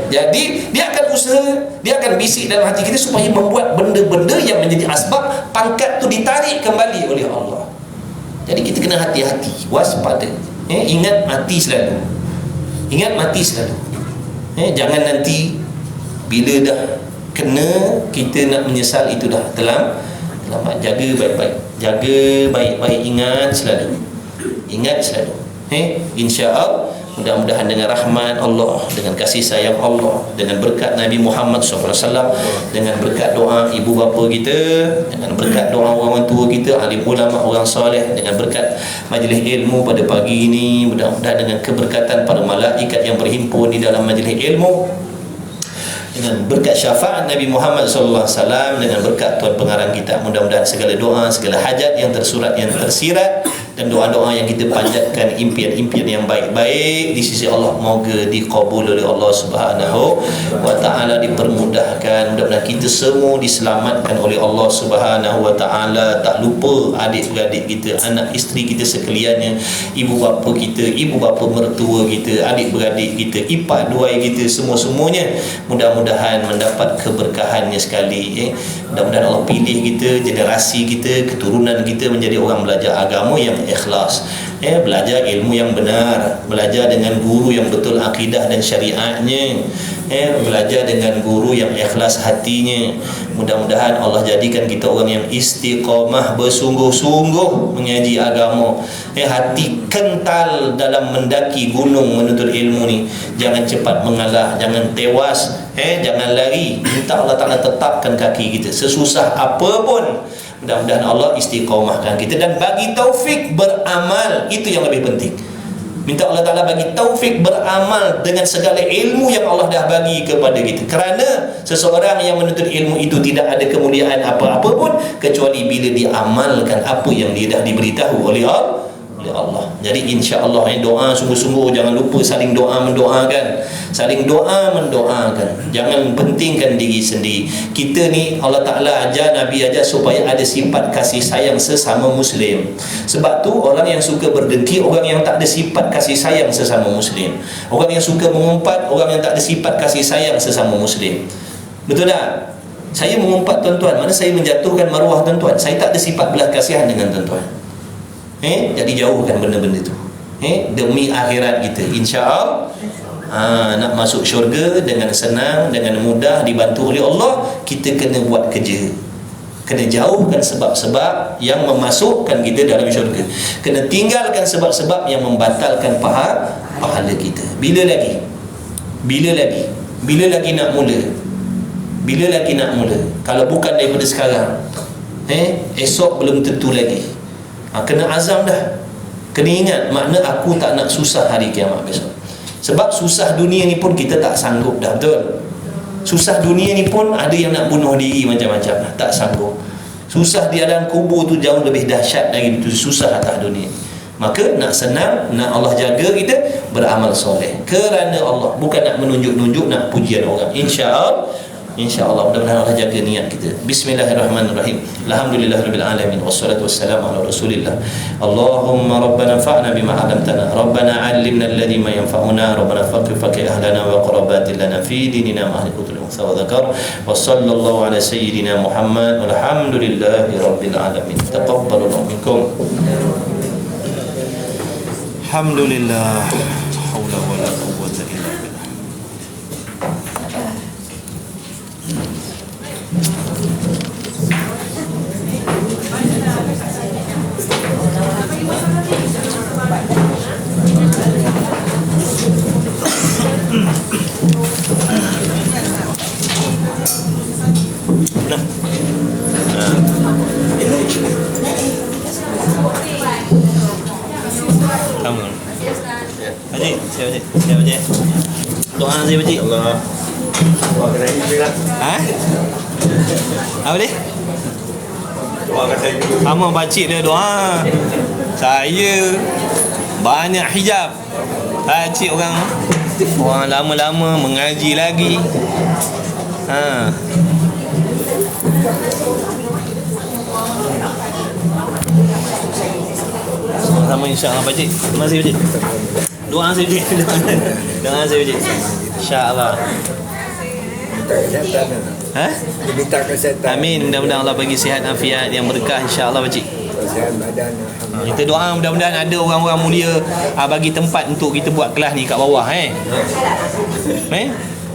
jadi dia akan usaha, dia akan bisik dalam hati kita supaya membuat benda-benda yang menjadi asbab pangkat tu ditarik kembali oleh Allah. Jadi kita kena hati-hati, waspada. Ingat mati selalu. Ingat mati selalu. Jangan nanti bila dah kena, kita nak menyesal, itu dah terlambat. Jaga baik-baik. Jaga baik-baik, ingat selalu. Ingat selalu. InsyaAllah, mudah-mudahan dengan rahmat Allah, dengan kasih sayang Allah, dengan berkat Nabi Muhammad SAW, dengan berkat doa ibu bapa kita, dengan berkat doa orang tua kita, alim ulama, orang soleh, dengan berkat majlis ilmu pada pagi ini, mudah-mudahan dengan keberkatan para malaikat yang berhimpun di dalam majlis ilmu, dengan berkat syafaat Nabi Muhammad SAW, dengan berkat Tuan Pengarang kita, mudah-mudahan segala doa, segala hajat yang tersurat, yang tersirat, dan doa-doa yang kita panjatkan, impian-impian yang baik-baik di sisi Allah, moga dikabul oleh Allah Subhanahu wa ta'ala, dipermudahkan. Mudah-mudahan kita semua diselamatkan oleh Allah Subhanahu wa ta'ala. Tak lupa adik-beradik kita, anak isteri kita sekaliannya, ibu bapa kita, ibu bapa mertua kita, adik-beradik kita, ipar duai kita, semua-semuanya mudah-mudahan mendapat keberkahannya sekali. Mudah-mudahan Allah pilih kita, generasi kita, keturunan kita menjadi orang belajar agama yang ikhlas, belajar ilmu yang benar, belajar dengan guru yang betul akidah dan syariatnya, belajar dengan guru yang ikhlas hatinya. Mudah-mudahan Allah jadikan kita orang yang istiqamah, bersungguh-sungguh mengaji agama, hati kental dalam mendaki gunung menuntut ilmu ni. Jangan cepat mengalah, jangan tewas, jangan lari. Minta Allah Ta'ala tetapkan kaki kita sesusah apa pun. Mudah-mudahan Allah istiqamahkan kita dan bagi taufik beramal. Itu yang lebih penting. Minta Allah Ta'ala bagi taufik beramal dengan segala ilmu yang Allah dah bagi kepada kita. Kerana seseorang yang menuntut ilmu itu tidak ada kemuliaan apa-apa pun kecuali bila dia amalkan apa yang dia dah diberitahu oleh Allah. Jadi insya-Allah doa sungguh-sungguh, jangan lupa saling doa mendoakan. Saling doa mendoakan. Jangan pentingkan diri sendiri. Kita ni Allah Ta'ala ajar, Nabi ajar supaya ada sifat kasih sayang sesama Muslim. Sebab tu orang yang suka berdengki, orang yang tak ada sifat kasih sayang sesama Muslim. Orang yang suka mengumpat, orang yang tak ada sifat kasih sayang sesama Muslim. Betul tak? Saya mengumpat tuan-tuan, mana saya menjatuhkan maruah tuan-tuan. Saya tak ada sifat belas kasihan dengan tuan-tuan. Jadi jauhkan benda-benda tu, demi akhirat kita. InsyaAllah nak masuk syurga dengan senang, dengan mudah, dibantu oleh Allah. Kita kena buat kerja, kena jauhkan sebab-sebab yang memasukkan kita dalam syurga, kena tinggalkan sebab-sebab yang membatalkan pahala kita. Bila lagi nak mula? Bila lagi nak mula? Kalau bukan daripada sekarang, esok belum tentu lagi. Kena azam dah. Kena ingat makna aku tak nak susah hari kiamat besok. Sebab susah dunia ni pun kita tak sanggup dah, betul? Susah dunia ni pun ada yang nak bunuh diri macam-macam dah, tak sanggup. Susah di dalam kubur tu jauh lebih dahsyat dari itu susah atas dunia. Maka nak senang, nak Allah jaga kita, beramal soleh kerana Allah, bukan nak menunjuk-nunjuk, nak pujian orang. InsyaAllah mudah-mudahan Allah jaga niat kita. Bismillahirrahmanirrahim. Alhamdulillahirabbil alamin wassalatu wassalamu ala Rasulillah. Allahumma rabbana fa'na bima 'allamtana. Rabbana 'allimna alladhi ma yanfa'una. Rabbana faqih ahlana wa qarabatil lana fi dinina ma ahli qutul unsa wa dzakar. Wa sallallahu ala sayyidina Muhammad walhamdulillahirabbil alamin. Taqabbalallahu minkum. Alhamdulillah. Haula wala quwwata illa billah. Kamu Haji, siap Haji. Doa saya Haji. Allah. Doa kena hijab. Apa dia? Doa kata hijab. Kamu pakcik dia doa. Saya banyak hijab. Pakcik orang lama-lama mengaji lagi. Sama-sama insya-Allah pakcik. Terima kasih pakcik. Doa saya pakcik. Doa saya pakcik. Insya-Allah. Minta kesihatan. Amin. Mudah-mudahan Allah bagi sihat afiat yang berkah insya-Allah pakcik. Kesihatan badan. Kita doa mudah-mudahan ada orang-orang mulia bagi tempat untuk kita buat kelas ni kat bawah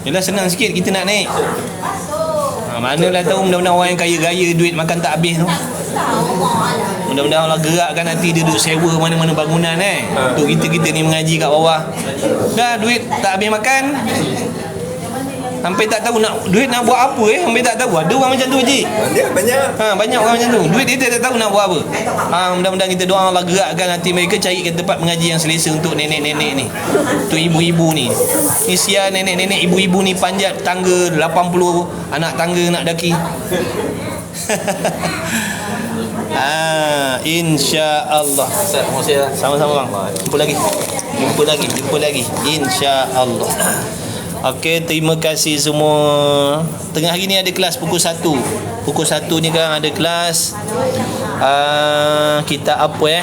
Yelah senang sikit kita nak naik. Manalah tahu, mudah-mudahan orang yang kaya-gaya duit makan tak habis tu. Mudah-mudahan Allah gerakkan hati dia duduk sewa mana-mana bangunan untuk kita ni mengaji kat bawah. Dah duit tak habis makan. Sampai tak tahu nak duit nak buat apa sampai tak tahu. Ada orang macam tu Haji. Banyak orang macam tu. Duit dia tak tahu nak buat apa. Mudah-mudahan kita doa Allah gerakkan hati mereka carikan tempat mengaji yang selesa untuk nenek-nenek ni. Untuk ibu-ibu ni. Ni sia nenek-nenek ibu-ibu ni panjat tangga 80 anak tangga nak daki. InsyaAllah. Sama-sama bang. Jumpa lagi InsyaAllah. Okey, terima kasih semua. Tengah hari ni ada kelas pukul 1. Pukul 1 ni kan ada kelas kita apa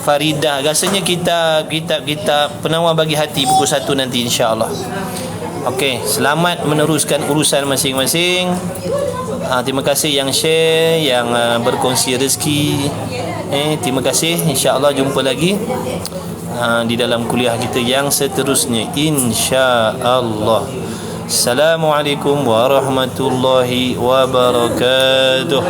Faridah. Rasanya kita penawar bagi hati pukul 1 nanti insya-Allah. Okey, selamat meneruskan urusan masing-masing. Terima kasih yang share, yang berkongsi rezeki. Terima kasih. Insya-Allah jumpa lagi di dalam kuliah kita yang seterusnya insya-Allah. Assalamualaikum warahmatullahi wabarakatuh.